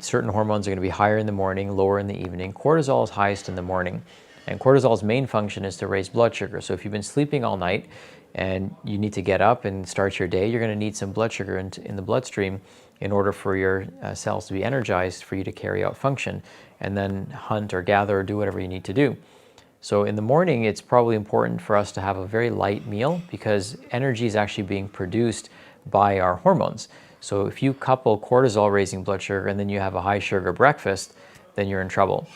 certain hormones are going to be higher in the morning, lower in the evening. Cortisol is highest in the morning. And cortisol's main function is to raise blood sugar. So if you've been sleeping all night, and you need to get up and start your day, you're going to need some blood sugar in the bloodstream in order for your cells to be energized for you to carry out function and then hunt or gather or do whatever you need to do. So in the morning, it's probably important for us to have a very light meal because energy is actually being produced by our hormones. So if you couple cortisol raising blood sugar and then you have a high sugar breakfast, then you're in trouble.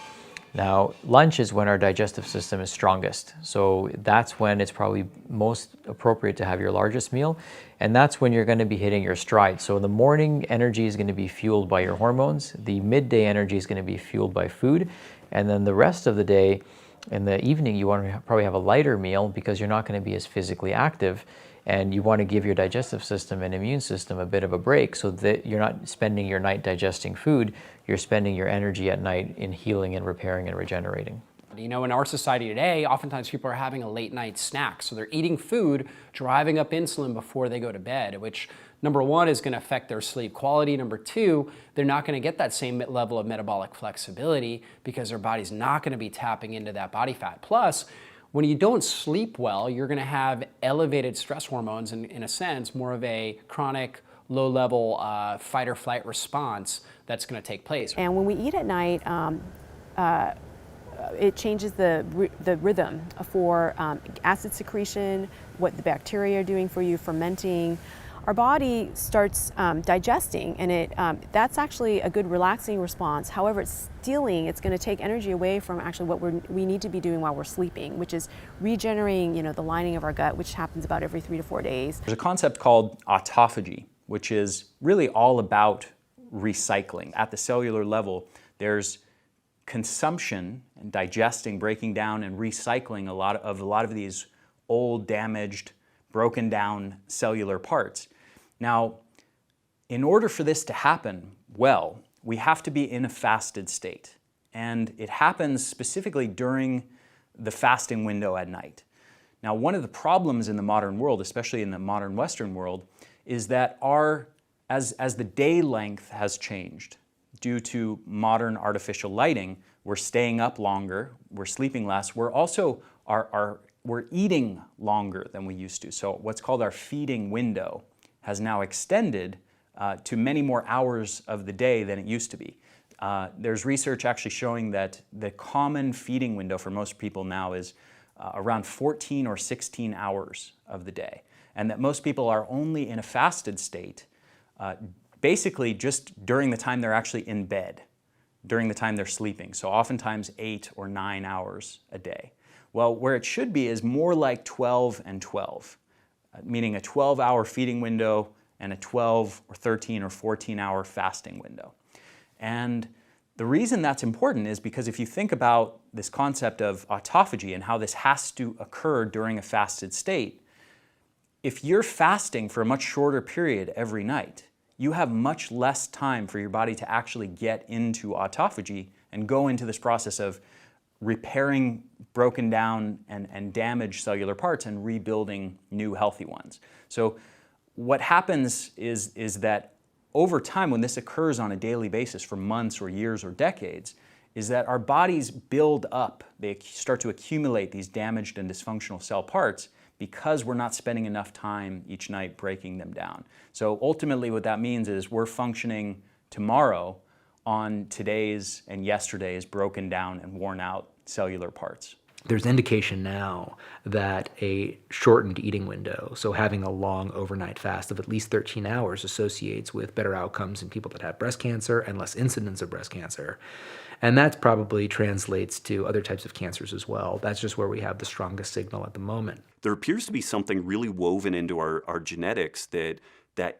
Now, lunch is when our digestive system is strongest. So that's when it's probably most appropriate to have your largest meal. And that's when you're going to be hitting your stride. So the morning energy is going to be fueled by your hormones. The midday energy is going to be fueled by food. And then the rest of the day, in the evening, you want to probably have a lighter meal because you're not going to be as physically active. And you want to give your digestive system and immune system a bit of a break so that you're not spending your night digesting food, you're spending your energy at night in healing and repairing and regenerating. In our society today, oftentimes people are having a late night snack. So they're eating food, driving up insulin before they go to bed, which number one is going to affect their sleep quality. Number two, they're not going to get that same level of metabolic flexibility because their body's not going to be tapping into that body fat. Plus, when you don't sleep well, you're going to have elevated stress hormones and, in a sense, more of a chronic, low-level fight or flight response that's going to take place. And when we eat at night, it changes the rhythm for acid secretion, what the bacteria are doing for you, fermenting. our body starts digesting, and that's actually a good relaxing response. However, it's going to take energy away from actually what we need to be doing while we're sleeping, which is regenerating, the lining of our gut, which happens about every 3 to 4 days. There's a concept called autophagy, which is really all about recycling. At the cellular level, there's consumption and digesting, breaking down, and recycling a lot of these old, damaged, broken down cellular parts. Now, in order for this to happen well, we have to be in a fasted state. And it happens specifically during the fasting window at night. Now, one of the problems in the modern world, especially in the modern Western world, is that as the day length has changed due to modern artificial lighting, we're staying up longer, we're sleeping less, we're also we're eating longer than we used to. So what's called our feeding window has now extended to many more hours of the day than it used to be. There's research actually showing that the common feeding window for most people now is around 14 or 16 hours of the day, and that most people are only in a fasted state basically just during the time they're actually in bed, during the time they're sleeping. So oftentimes 8 or 9 hours a day. Well, where it should be is more like 12 and 12, meaning a 12-hour feeding window and a 12 or 13 or 14-hour fasting window. And the reason that's important is because if you think about this concept of autophagy and how this has to occur during a fasted state, if you're fasting for a much shorter period every night, you have much less time for your body to actually get into autophagy and go into this process of repairing broken down and damaged cellular parts and rebuilding new healthy ones. So what happens is that over time, when this occurs on a daily basis for months or years or decades, is that our bodies build up, they start to accumulate these damaged and dysfunctional cell parts because we're not spending enough time each night breaking them down. So ultimately what that means is we're functioning tomorrow on today's and yesterday's broken down and worn out cellular parts. There's indication now that a shortened eating window, so having a long overnight fast of at least 13 hours, associates with better outcomes in people that have breast cancer and less incidence of breast cancer. And that probably translates to other types of cancers as well. That's just where we have the strongest signal at the moment. There appears to be something really woven into our genetics that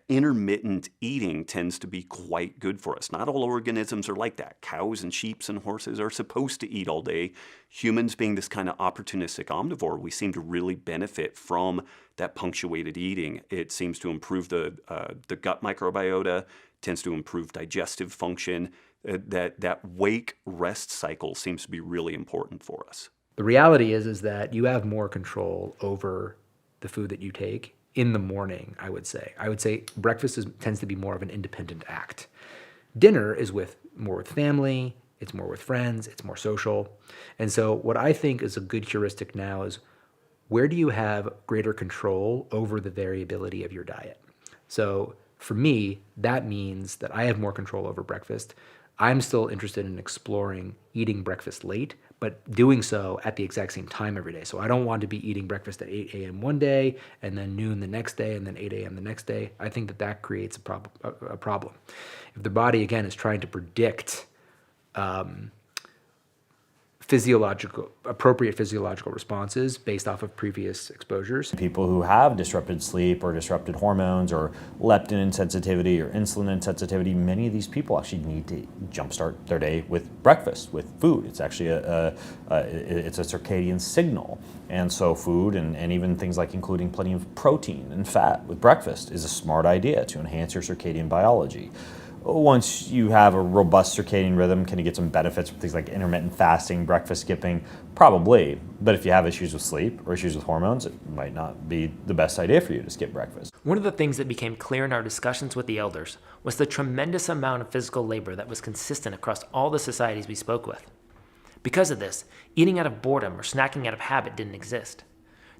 intermittent eating tends to be quite good for us. Not all organisms are like that. Cows and sheep and horses are supposed to eat all day. Humans, being this kind of opportunistic omnivore, we seem to really benefit from that punctuated eating. It seems to improve the gut microbiota, tends to improve digestive function. That wake-rest cycle seems to be really important for us. The reality is that you have more control over the food that you take in the morning, I would say. I would say breakfast tends to be more of an independent act. Dinner is more with family, it's more with friends, it's more social. And so what I think is a good heuristic now is, where do you have greater control over the variability of your diet? So for me, that means that I have more control over breakfast. I'm still interested in exploring eating breakfast late, but doing so at the exact same time every day. So I don't want to be eating breakfast at 8 a.m. one day, and then noon the next day, and then 8 a.m. the next day. I think that creates a problem. If the body, again, is trying to predict appropriate physiological responses based off of previous exposures. People who have disrupted sleep or disrupted hormones or leptin insensitivity or insulin insensitivity, many of these people actually need to jumpstart their day with breakfast, with food. It's actually it's a circadian signal. And so food and even things like including plenty of protein and fat with breakfast is a smart idea to enhance your circadian biology. Once you have a robust circadian rhythm, can you get some benefits from things like intermittent fasting, breakfast skipping? Probably. But if you have issues with sleep or issues with hormones, it might not be the best idea for you to skip breakfast. One of the things that became clear in our discussions with the elders was the tremendous amount of physical labor that was consistent across all the societies we spoke with. Because of this, eating out of boredom or snacking out of habit didn't exist.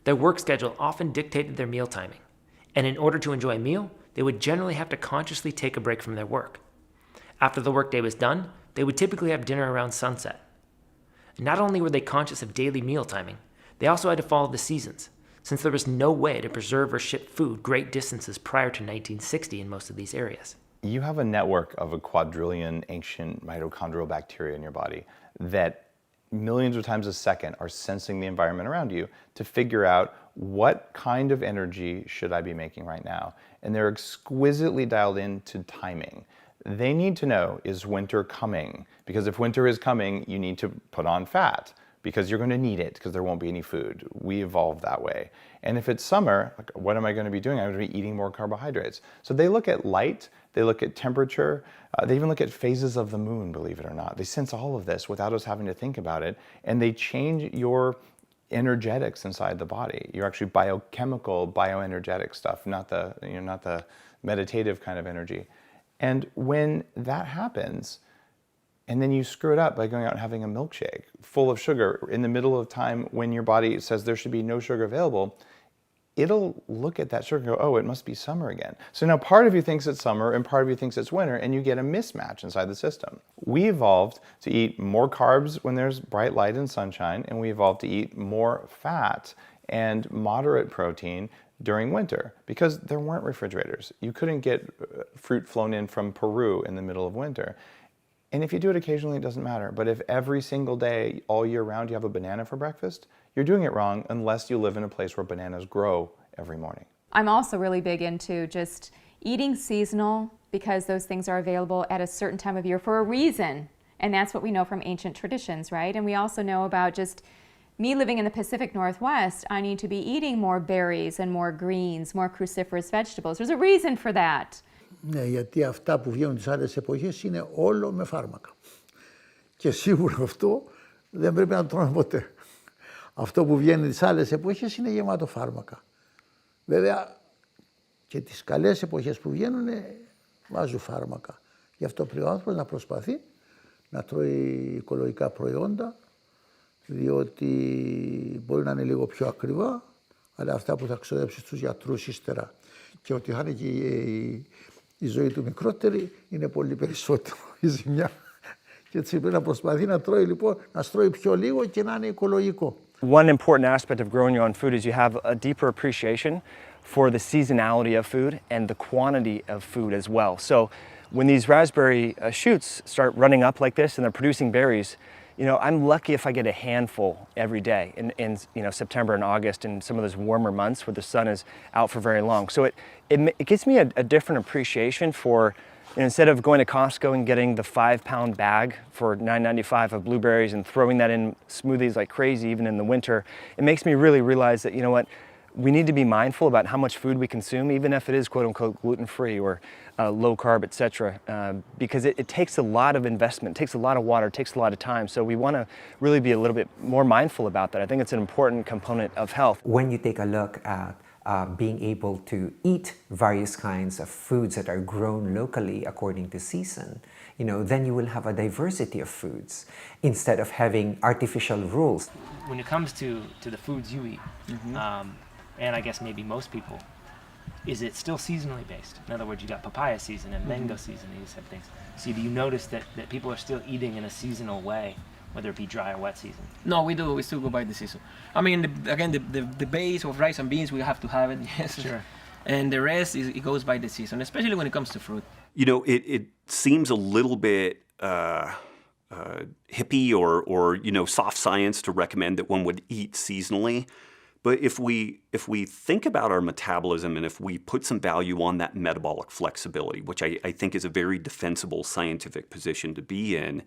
Their work schedule often dictated their meal timing, and in order to enjoy a meal, they would generally have to consciously take a break from their work. After the workday was done, they would typically have dinner around sunset. Not only were they conscious of daily meal timing, they also had to follow the seasons. since there was no way to preserve or ship food great distances prior to 1960 in most of these areas. You have a network of a quadrillion ancient mitochondrial bacteria in your body that millions of times a second are sensing the environment around you to figure out what kind of energy should I be making right now. And they're exquisitely dialed into timing. They need to know, is winter coming? Because if winter is coming, you need to put on fat because you're going to need it because there won't be any food. We evolved that way. And if it's summer, like, what am I going to be doing? I'm going to be eating more carbohydrates. So they look at light, they look at temperature, they even look at phases of the moon, believe it or not. They sense all of this without us having to think about it, and they change your energetics inside the body. You're actually biochemical, bioenergetic stuff, not the meditative kind of energy. And when that happens, and then you screw it up by going out and having a milkshake full of sugar in the middle of time when your body says there should be no sugar available, it'll look at that sugar and go, oh, it must be summer again. So now part of you thinks it's summer and part of you thinks it's winter, and you get a mismatch inside the system. We evolved to eat more carbs when there's bright light and sunshine, and we evolved to eat more fat and moderate protein during winter because there weren't refrigerators. You couldn't get fruit flown in from Peru in the middle of winter. And if you do it occasionally, it doesn't matter. But if every single day, all year round, you have a banana for breakfast, you're doing it wrong unless you live in a place where bananas grow every morning. I'm also really big into just eating seasonal because those things are available at a certain time of year for a reason. And that's what we know from ancient traditions, right? And we also know about just me living in the Pacific Northwest, I need to be eating more berries and more greens, more cruciferous vegetables. There's a reason for that. Ναι, γιατί αυτά που βγαίνουν τις άλλες εποχές είναι όλο με φάρμακα. Και σίγουρα αυτό δεν πρέπει να το τρώμε ποτέ. Αυτό που βγαίνει τις άλλες εποχές είναι γεμάτο φάρμακα. Βέβαια και τις καλές εποχές που βγαίνουν βάζουν φάρμακα. Γι' αυτό πρέπει ο άνθρωπος να προσπαθεί να τρώει οικολογικά προϊόντα, διότι μπορεί να είναι λίγο πιο ακριβά, αλλά αυτά που θα ξοδέψει στους γιατρούς ύστερα και ότι θα είναι και η ζωή του μικρότερη είναι πολύ περισσότερο η ζημιά. Και έτσι πρέπει να προσπαθεί να τρώει λοιπόν, να στρώει πιο λίγο και να είναι οικολογικό. One important aspect of growing your own food is you have a deeper appreciation for the seasonality of food and the quantity of food as well. So when these raspberry shoots start running up like this and they're producing berries, you know, I'm lucky if I get a handful every day in you know, September and August and some of those warmer months where the sun is out for very long. So it gives me a different appreciation for, you know, instead of going to Costco and getting the 5-pound bag for $9.95 of blueberries and throwing that in smoothies like crazy, even in the winter, it makes me really realize that, you know what, we need to be mindful about how much food we consume, even if it is quote unquote gluten-free or low carb, etc. Because it takes a lot of investment, it takes a lot of water, it takes a lot of time. So we want to really be a little bit more mindful about that. I think it's an important component of health. When you take a look at being able to eat various kinds of foods that are grown locally according to season, you know, then you will have a diversity of foods instead of having artificial rules. When it comes to the foods you eat, and I guess maybe most people, is it still seasonally based? In other words, you got papaya season and mango season and these type of things. So do you notice that people are still eating in a seasonal way, whether it be dry or wet season? No, we do. We still go by the season. I mean, the base of rice and beans, we have to have it, yes. Sure. And the rest, it goes by the season, especially when it comes to fruit. You know, it seems a little bit hippie or you know, soft science to recommend that one would eat seasonally. But if we think about our metabolism and if we put some value on that metabolic flexibility, which I think is a very defensible scientific position to be in,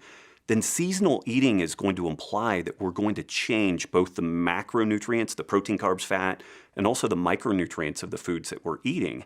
then seasonal eating is going to imply that we're going to change both the macronutrients, the protein, carbs, fat, and also the micronutrients of the foods that we're eating.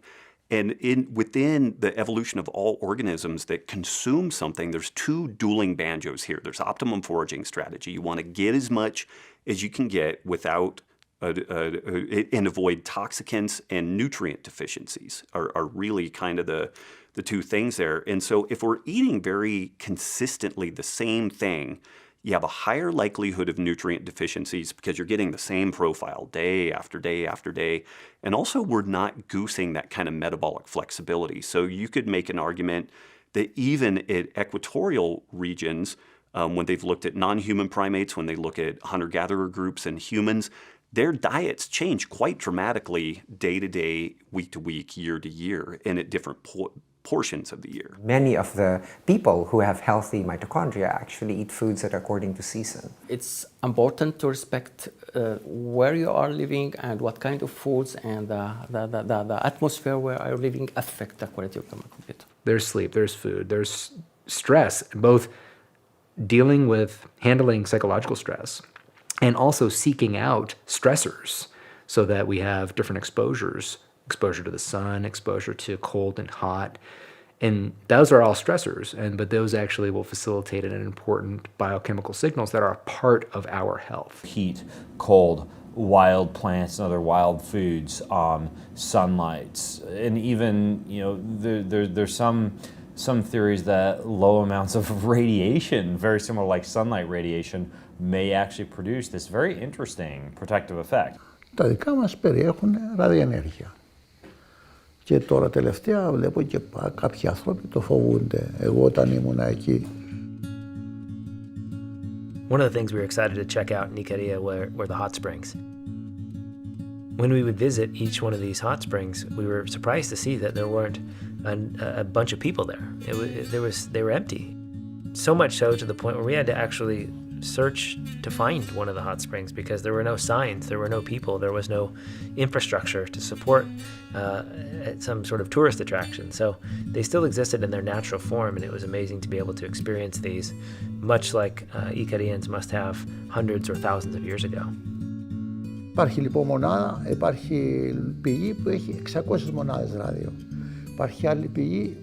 And within the evolution of all organisms that consume something, there's two dueling banjos here. There's optimum foraging strategy. You want to get as much as you can get without and avoid toxicants, and nutrient deficiencies are really kind of the two things there. And so if we're eating very consistently the same thing, you have a higher likelihood of nutrient deficiencies because you're getting the same profile day after day after day. And also we're not goosing that kind of metabolic flexibility. So you could make an argument that even at equatorial regions, when they've looked at non-human primates, when they look at hunter-gatherer groups and humans, their diets change quite dramatically day to day, week to week, year to year, and at different portions of the year. Many of the people who have healthy mitochondria actually eat foods that are according to season. It's important to respect where you are living and what kind of foods and the atmosphere where you're living affect the quality of the microbiota. There's sleep, there's food, there's stress, both dealing with handling psychological stress and also seeking out stressors so that we have different exposures, exposure to the sun, exposure to cold and hot. And those are all stressors, but those actually will facilitate an important biochemical signals that are a part of our health. Heat, cold, wild plants and other wild foods, sunlight, and even, there's some theories that low amounts of radiation, very similar like sunlight radiation, may actually produce this very interesting protective effect. Τα δικά μας περιέχουν ραδιενέργεια. Και τώρα τελευταία βλέπω και κάποιοι άνθρωποι το φοβούνται. Εγώ όταν ήμουν εκεί. One of the things we were excited to check out in Icaria were the hot springs. When we would visit each one of these hot springs, we were surprised to see that there weren't a bunch of people there. They were empty. So much so to the point where we had to actually search to find one of the hot springs because there were no signs, there were no people, there was no infrastructure to support some sort of tourist attraction. So they still existed in their natural form, and it was amazing to be able to experience these, much like Icarians must have hundreds or thousands of years ago. Υπάρχει λοιπόν μονάδα, υπάρχει πηγή που έχει 600 μονάδες ράδιο. Υπάρχει άλλη πηγή,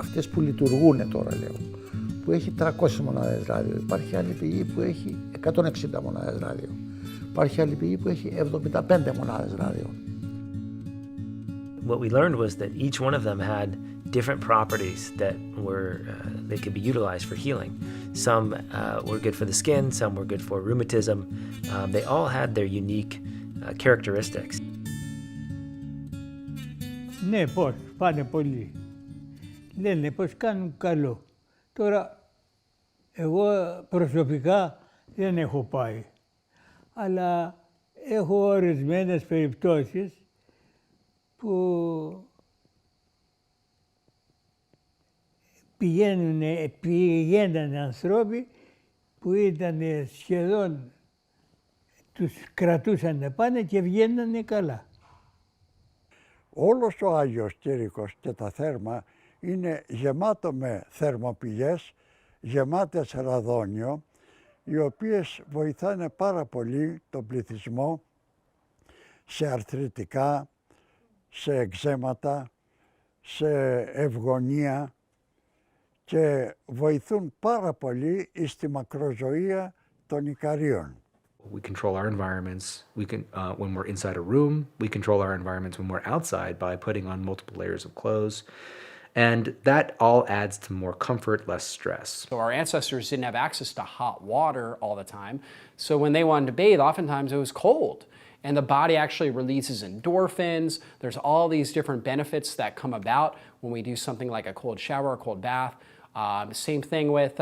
αυτές που λειτουργούν τώρα λέω, που έχει 300 μονάδες ράδιο. Υπάρχει άλλη πηγή που έχει 160 μονάδες ράδιο. Υπάρχει άλλη πηγή που έχει 75 μονάδες ράδιο. What we learned was that each one of them had different properties that they could be utilized for healing. Some were good for the skin, some were good for rheumatism. They all had their unique characteristics. Ναι, πώς, πάνε πολύ. Λένε πως κάνουν καλό. Τώρα, εγώ προσωπικά δεν έχω πάει. Αλλά έχω ορισμένες περιπτώσεις που πηγαίνανε ανθρώποι που ήταν σχεδόν, τους κρατούσαν να πάνε και βγαίνανε καλά. Όλος ο Άγιος Κήρυκος και τα θέρμα είναι γεμάτο με θερμοπηγές, γεμάτες ραδόνιο, οι οποίες βοηθάνε πάρα πολύ τον πληθυσμό σε αρθριτικά, σε εκζέματα, σε ευγονία και βοηθούν πάρα πολύ στη μακροζωία των Ικαρίων. We control our environments. We can, when we're inside a room, we control our environments when we're outside by putting on multiple layers of clothes. And that all adds to more comfort, less stress. So our ancestors didn't have access to hot water all the time. So when they wanted to bathe, oftentimes it was cold. And the body actually releases endorphins. There's all these different benefits that come about when we do something like a cold shower or cold bath. Same thing with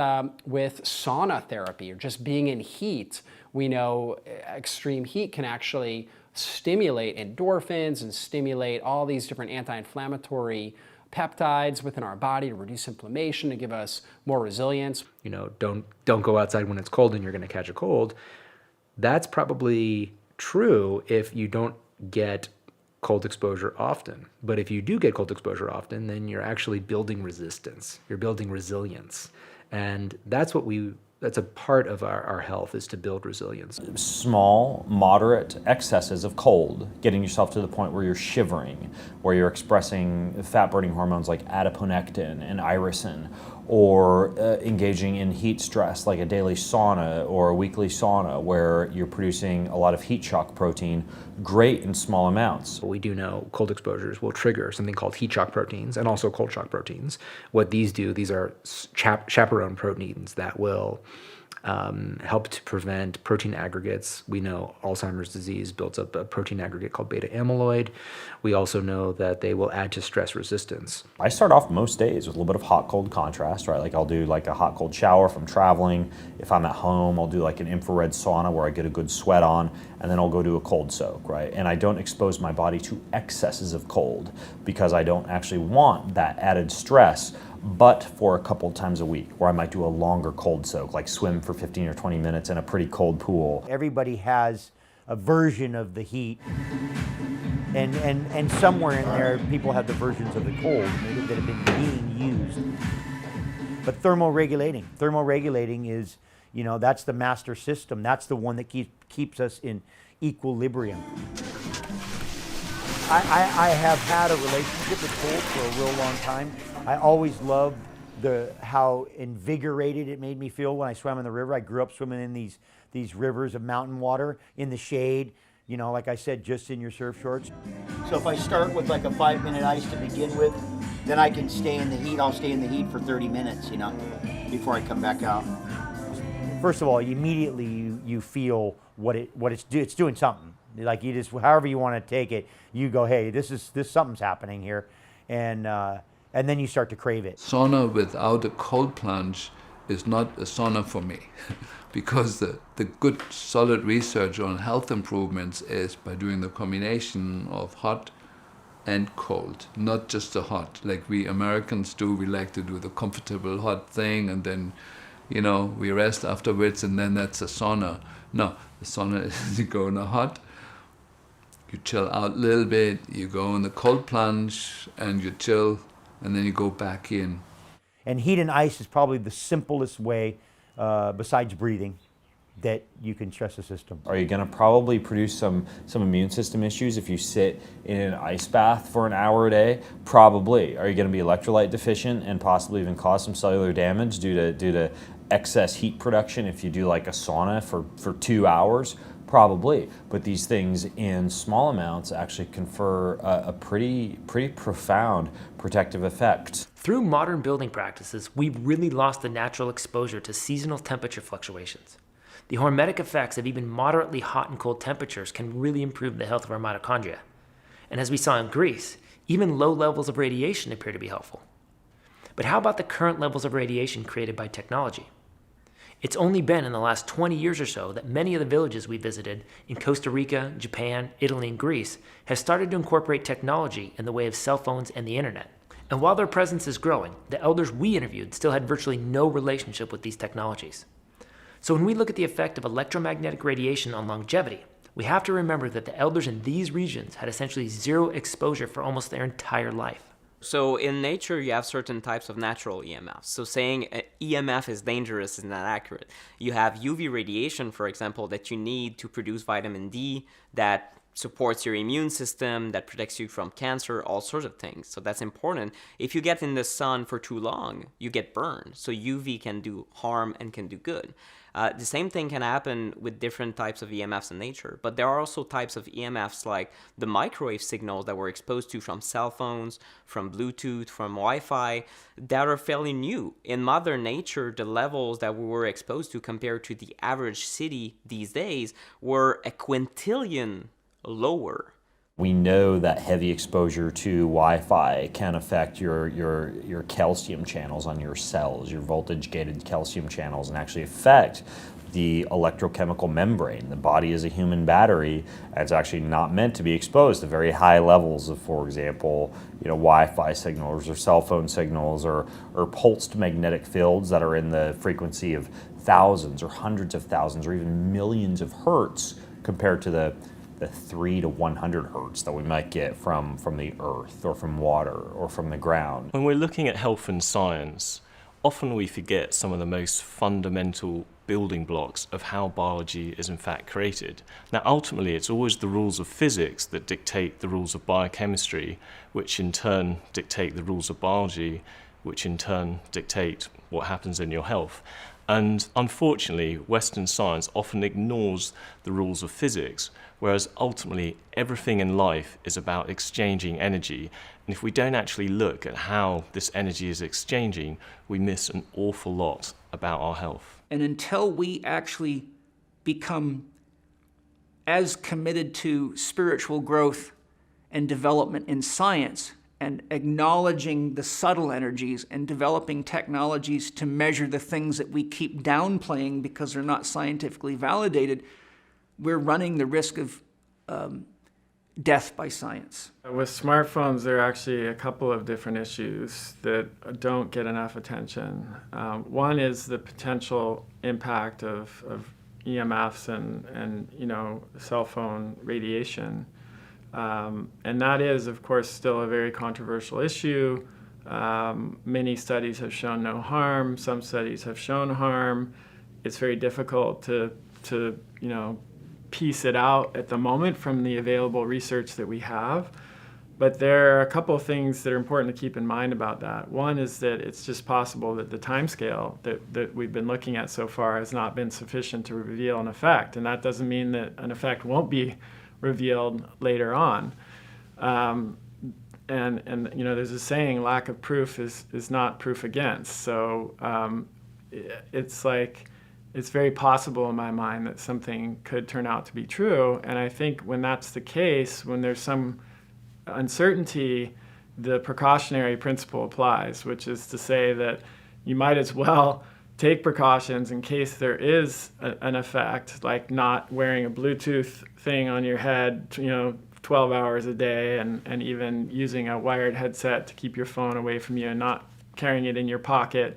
sauna therapy or just being in heat. We know extreme heat can actually stimulate endorphins and stimulate all these different anti-inflammatory peptides within our body to reduce inflammation, to give us more resilience. You know, don't go outside when it's cold and you're going to catch a cold. That's probably true if you don't get cold exposure often. But if you do get cold exposure often, then you're actually building resistance. You're building resilience. And that's a part of our health, is to build resilience. Small, moderate excesses of cold, getting yourself to the point where you're shivering, where you're expressing fat-burning hormones like adiponectin and irisin, or engaging in heat stress like a daily sauna or a weekly sauna where you're producing a lot of heat shock protein, great in small amounts. We do know cold exposures will trigger something called heat shock proteins and also cold shock proteins. What these do, these are chaperone proteins that will help to prevent protein aggregates. We know Alzheimer's disease builds up a protein aggregate called beta amyloid. We also know that they will add to stress resistance. I start off most days with a little bit of hot-cold contrast, right? Like I'll do like a hot-cold shower if I'm traveling. If I'm at home, I'll do like an infrared sauna where I get a good sweat on, and then I'll go do a cold soak, right? And I don't expose my body to excesses of cold because I don't actually want that added stress, but for a couple times a week where I might do a longer cold soak, like swim for 15 or 20 minutes in a pretty cold pool. Everybody has a version of the heat, and somewhere in there people have the versions of the cold that have been being used. But thermoregulating is, you know, that's the master system. That's the one that keeps us in equilibrium. I have had a relationship with cold for a real long time. I always loved how invigorated it made me feel when I swam in the river. I grew up swimming in these rivers of mountain water in the shade, you know, like I said, just in your surf shorts. So if I start with like a 5-minute ice to begin with, then I can stay in the heat. I'll stay in the heat for 30 minutes, you know, before I come back out. First of all, immediately you feel it's doing something. Like you just, however you want to take it, you go, hey, this something's happening here, and then you start to crave it. Sauna without a cold plunge is not a sauna for me, because the good solid research on health improvements is by doing the combination of hot and cold, not just the hot like we Americans do. We like to do the comfortable hot thing, and then, you know, we rest afterwards, and then that's a sauna. No, the sauna is you go in the hot, you chill out a little bit, you go in the cold plunge, and you chill, and then you go back in. And heat and ice is probably the simplest way, besides breathing, that you can stress the system. Are you going to probably produce some immune system issues if you sit in an ice bath for an hour a day? Probably. Are you going to be electrolyte deficient and possibly even cause some cellular damage due to excess heat production if you do like a sauna for 2 hours? Probably. But these things in small amounts actually confer a pretty profound protective effect. Through modern building practices, we've really lost the natural exposure to seasonal temperature fluctuations. The hormetic effects of even moderately hot and cold temperatures can really improve the health of our mitochondria. And as we saw in Greece, even low levels of radiation appear to be helpful. But how about the current levels of radiation created by technology? It's only been in the last 20 years or so that many of the villages we visited in Costa Rica, Japan, Italy, and Greece have started to incorporate technology in the way of cell phones and the internet. And while their presence is growing, the elders we interviewed still had virtually no relationship with these technologies. So when we look at the effect of electromagnetic radiation on longevity, we have to remember that the elders in these regions had essentially zero exposure for almost their entire life. So in nature, you have certain types of natural EMFs. So saying EMF is dangerous is not accurate. You have UV radiation, for example, that you need to produce vitamin D that supports your immune system, that protects you from cancer, all sorts of things. So that's important. If you get in the sun for too long, you get burned. So UV can do harm and can do good. The same thing can happen with different types of EMFs in nature, but there are also types of EMFs like the microwave signals that we're exposed to from cell phones, from Bluetooth, from Wi-Fi, that are fairly new. In Mother Nature, the levels that we were exposed to compared to the average city these days were a quintillion lower. We know that heavy exposure to Wi-Fi can affect your calcium channels on your cells, your voltage-gated calcium channels, and actually affect the electrochemical membrane. The body is a human battery, and it's actually not meant to be exposed to very high levels of, for example, Wi-Fi signals or cell phone signals or pulsed magnetic fields that are in the frequency of thousands or hundreds of thousands or even millions of hertz compared to the 3 to 100 hertz that we might get from the earth or from water or from the ground. When we're looking at health and science, often we forget some of the most fundamental building blocks of how biology is in fact created. Now ultimately it's always the rules of physics that dictate the rules of biochemistry, which in turn dictate the rules of biology, which in turn dictate what happens in your health. And unfortunately, Western science often ignores the rules of physics, whereas ultimately everything in life is about exchanging energy. And if we don't actually look at how this energy is exchanging, we miss an awful lot about our health. And until we actually become as committed to spiritual growth and development in science and acknowledging the subtle energies and developing technologies to measure the things that we keep downplaying because they're not scientifically validated, we're running the risk of death by science. With smartphones, there are actually a couple of different issues that don't get enough attention. One is the potential impact of EMFs and cell phone radiation. And that is, of course, still a very controversial issue. Many studies have shown no harm. Some studies have shown harm. It's very difficult to piece it out at the moment from the available research that we have. But there are a couple of things that are important to keep in mind about that. One is that it's just possible that the timescale that we've been looking at so far has not been sufficient to reveal an effect. And that doesn't mean that an effect won't be revealed later on. And there's a saying, lack of proof is not proof against. So it's very possible in my mind that something could turn out to be true. And I think when that's the case, when there's some uncertainty, the precautionary principle applies, which is to say that you might as well take precautions in case there is an effect, like not wearing a Bluetooth thing on your head 12 hours a day, and even using a wired headset to keep your phone away from you and not carrying it in your pocket.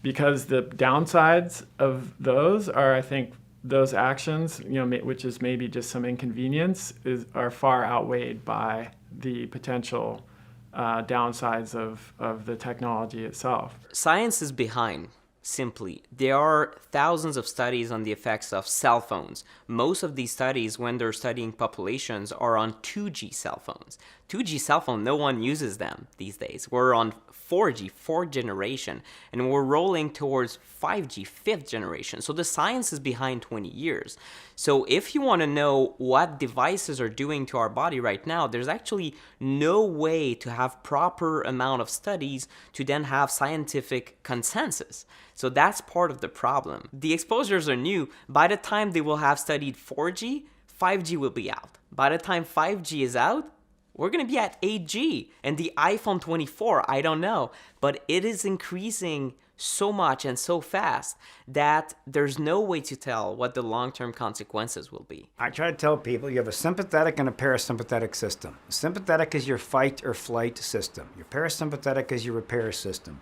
Because the downsides of those are, I think, those actions, which is maybe just some inconvenience, are far outweighed by the potential downsides of the technology itself. Science is behind, simply. There are thousands of studies on the effects of cell phones. Most of these studies, when they're studying populations, are on 2G cell phones. 2G cell phone, no one uses them these days. We're on 4G, fourth generation, and we're rolling towards 5G, fifth generation. So the science is behind 20 years. So if you want to know what devices are doing to our body right now, there's actually no way to have proper amount of studies to then have scientific consensus. So that's part of the problem. The exposures are new. By the time they will have studied 4G, 5G will be out. By the time 5G is out, we're going to be at 8G. And the iPhone 24, I don't know, but it is increasing so much and so fast that there's no way to tell what the long-term consequences will be. I try to tell people you have a sympathetic and a parasympathetic system. Sympathetic is your fight or flight system. Your parasympathetic is your repair system.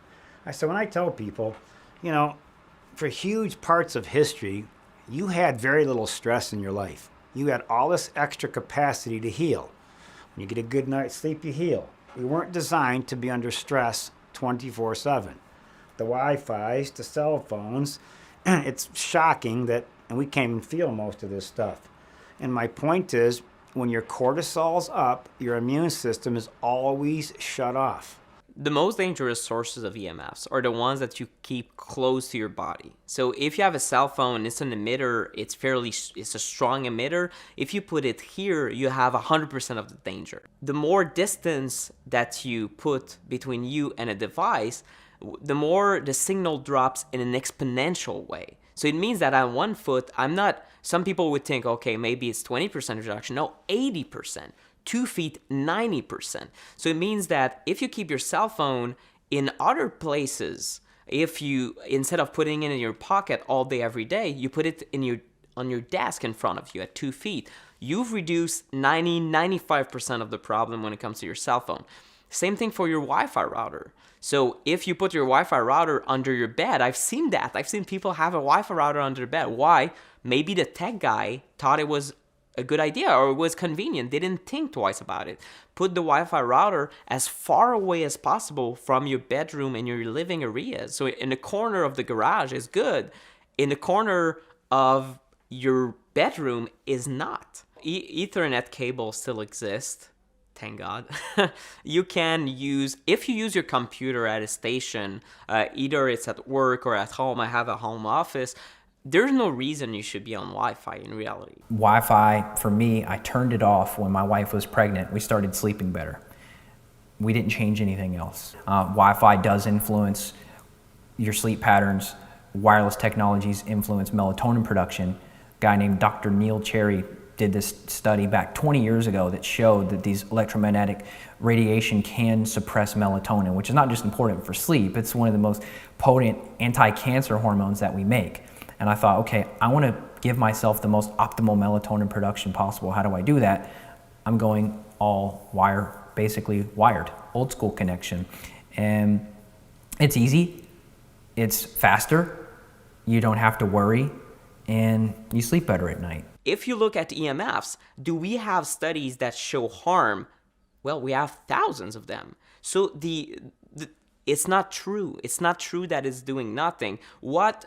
So when I tell people, for huge parts of history, you had very little stress in your life. You had all this extra capacity to heal. When you get a good night's sleep, you heal. We weren't designed to be under stress 24/7. The Wi-Fi's, the cell phones, it's shocking that, and we can't even feel most of this stuff. And my point is, when your cortisol's up, your immune system is always shut off. The most dangerous sources of EMFs are the ones that you keep close to your body. So if you have a cell phone, it's an emitter, it's a strong emitter. If you put it here, you have 100% of the danger. The more distance that you put between you and a device, the more the signal drops in an exponential way. So it means that on 1 foot, some people would think, okay, maybe it's 20% reduction. No, 80%. 2 feet, 90%. So it means that if you keep your cell phone in other places, if you, instead of putting it in your pocket all day, every day, you put it on your desk in front of you at 2 feet, you've reduced 95% of the problem when it comes to your cell phone. Same thing for your Wi-Fi router. So if you put your Wi-Fi router under your bed, I've seen that. I've seen people have a Wi-Fi router under their bed. Why? Maybe the tech guy thought it was a good idea or it was convenient. They didn't think twice about it. Put the Wi-Fi router as far away as possible from your bedroom and your living areas. So in the corner of the garage is good. In the corner of your bedroom is not. Ethernet cables still exist. Thank God. You can use, if you use your computer at a station, either it's at work or at home, I have a home office, there's no reason you should be on Wi-Fi in reality. Wi-Fi, for me, I turned it off when my wife was pregnant. We started sleeping better. We didn't change anything else. Wi-Fi does influence your sleep patterns. Wireless technologies influence melatonin production. A guy named Dr. Neil Cherry did this study back 20 years ago that showed that these electromagnetic radiation can suppress melatonin, which is not just important for sleep, it's one of the most potent anti-cancer hormones that we make. And I thought, okay, I want to give myself the most optimal melatonin production possible. How do I do that? I'm going all wire, basically wired, old school connection. And it's easy, it's faster, you don't have to worry, and you sleep better at night. If you look at EMFs, do we have studies that show harm? Well, we have thousands of them. So it's not true. It's not true that it's doing nothing. What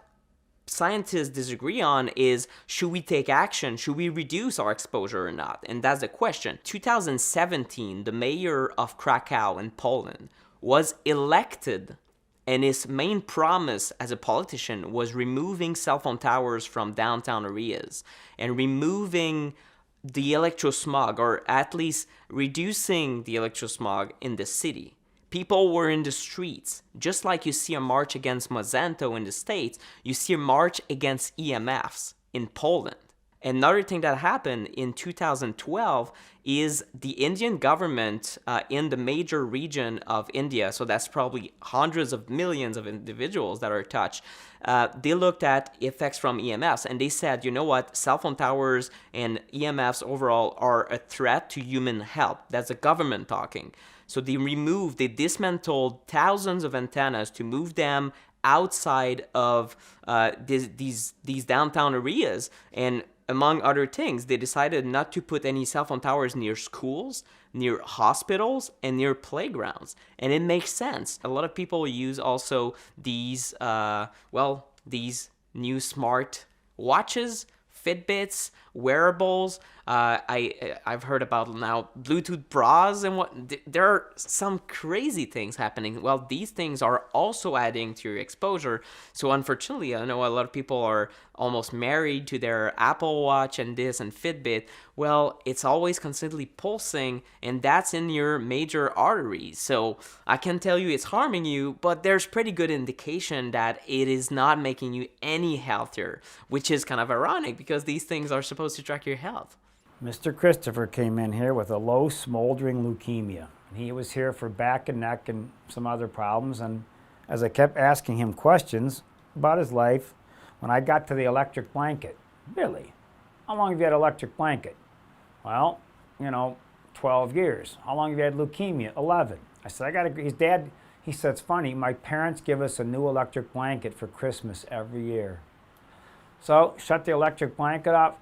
scientists disagree on is, should we take action? Should we reduce our exposure or not? And that's the question. 2017, the mayor of Krakow in Poland was elected, and his main promise as a politician was removing cell phone towers from downtown areas and removing the electrosmog, or at least reducing the electrosmog in the city. People were in the streets. Just like you see a march against Monsanto in the States, you see a march against EMFs in Poland. Another thing that happened in 2012 is the Indian government in the major region of India, so that's probably hundreds of millions of individuals that are touched, they looked at effects from EMFs and they said, you know what, cell phone towers and EMFs overall are a threat to human health. That's the government talking. So they dismantled thousands of antennas to move them outside of these downtown areas. And among other things, they decided not to put any cell phone towers near schools, near hospitals, and near playgrounds. And it makes sense. A lot of people use also these, these new smart watches, Fitbits, wearables. I've heard about now Bluetooth bras and what. There are some crazy things happening. Well, these things are also adding to your exposure. So unfortunately, I know a lot of people are almost married to their Apple Watch and this and Fitbit. Well, it's always constantly pulsing, and that's in your major arteries. So I can tell you it's harming you, but there's pretty good indication that it is not making you any healthier, which is kind of ironic because these things are supposed to track your health. Mr. Christopher came in here with a low smoldering leukemia. He was here for back and neck and some other problems, and as I kept asking him questions about his life, when I got to the electric blanket, really, how long have you had electric blanket? Well, 12 years. How long have you had leukemia? 11. I said, his dad, he said, it's funny, my parents give us a new electric blanket for Christmas every year. So, shut the electric blanket off,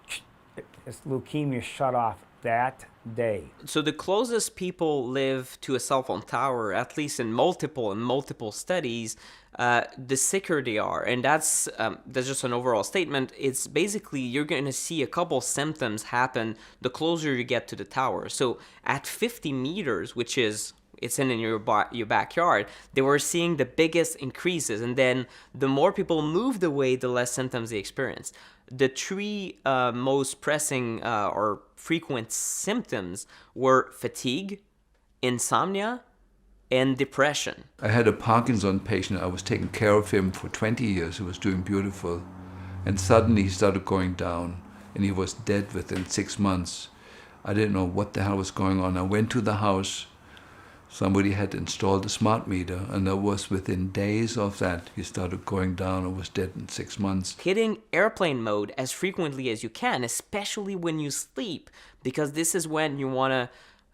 his leukemia shut off that day. So the closest people live to a cell phone tower, at least in multiple studies, the sicker they are. And that's just an overall statement. It's basically you're going to see a couple symptoms happen the closer you get to the tower. So at 50 meters, which is it's in your backyard, they were seeing the biggest increases. And then the more people moved away, the less symptoms they experienced. The three most pressing or frequent symptoms were fatigue, insomnia, and depression. I had a Parkinson patient. I was taking care of him for 20 years. He was doing beautiful. And suddenly he started going down, and he was dead within 6 months. I didn't know what the hell was going on. I went to the house. Somebody had installed a smart meter, and that was within days of that, he started going down and was dead in 6 months. Hitting airplane mode as frequently as you can, especially when you sleep, because this is when you want to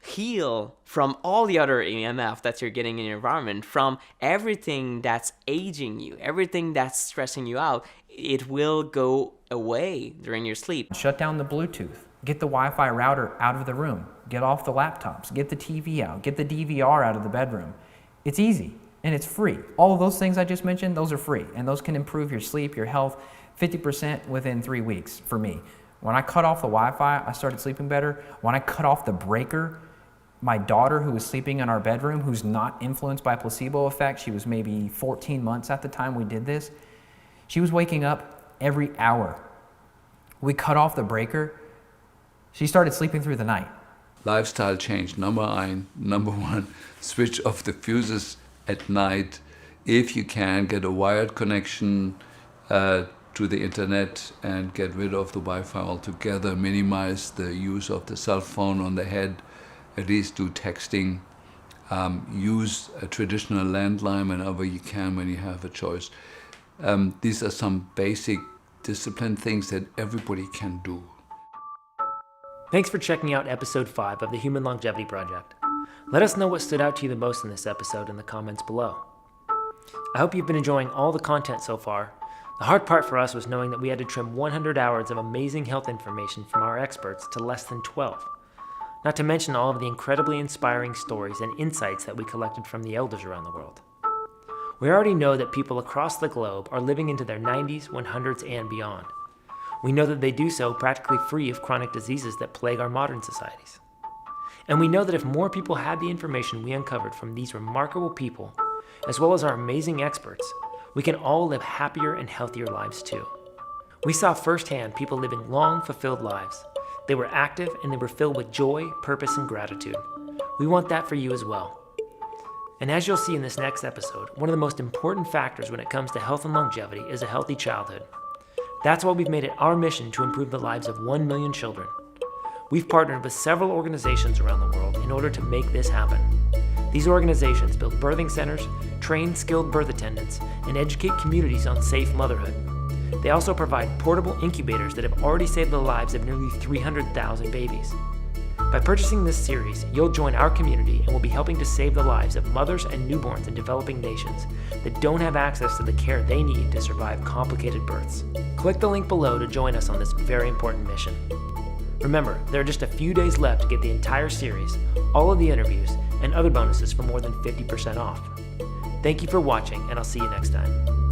heal from all the other EMF that you're getting in your environment, from everything that's aging you, everything that's stressing you out. It will go away during your sleep. Shut down the Bluetooth. Get the Wi-Fi router out of the room. Get off the laptops. Get the TV out. Get the DVR out of the bedroom. It's easy and it's free. All of those things I just mentioned, those are free, and those can improve your sleep, your health, 50% within 3 weeks for me. When I cut off the Wi-Fi, I started sleeping better. When I cut off the breaker, my daughter, who was sleeping in our bedroom, who's not influenced by placebo effect, she was maybe 14 months at the time we did this, she was waking up every hour. We cut off the breaker. She started sleeping through the night. lifestyle change. Number one, switch off the fuses at night. If you can, get a wired connection to the internet and get rid of the Wi-Fi altogether. Minimize the use of the cell phone on the head. At least do texting. Use a traditional landline whenever you can when you have a choice. These are some basic discipline things that everybody can do. Thanks for checking out episode 5 of the Human Longevity Project. Let us know what stood out to you the most in this episode in the comments below. I hope you've been enjoying all the content so far. The hard part for us was knowing that we had to trim 100 hours of amazing health information from our experts to less than 12. Not to mention all of the incredibly inspiring stories and insights that we collected from the elders around the world. We already know that people across the globe are living into their 90s, 100s, and beyond. We know that they do so practically free of chronic diseases that plague our modern societies. And we know that if more people had the information we uncovered from these remarkable people, as well as our amazing experts, we can all live happier and healthier lives too. We saw firsthand people living long, fulfilled lives. They were active and they were filled with joy, purpose, and gratitude. We want that for you as well. And as you'll see in this next episode, one of the most important factors when it comes to health and longevity is a healthy childhood. That's why we've made it our mission to improve the lives of 1 million children. We've partnered with several organizations around the world in order to make this happen. These organizations build birthing centers, train skilled birth attendants, and educate communities on safe motherhood. They also provide portable incubators that have already saved the lives of nearly 300,000 babies. By purchasing this series, you'll join our community and will be helping to save the lives of mothers and newborns in developing nations that don't have access to the care they need to survive complicated births. Click the link below to join us on this very important mission. Remember, there are just a few days left to get the entire series, all of the interviews, and other bonuses for more than 50% off. Thank you for watching, and I'll see you next time.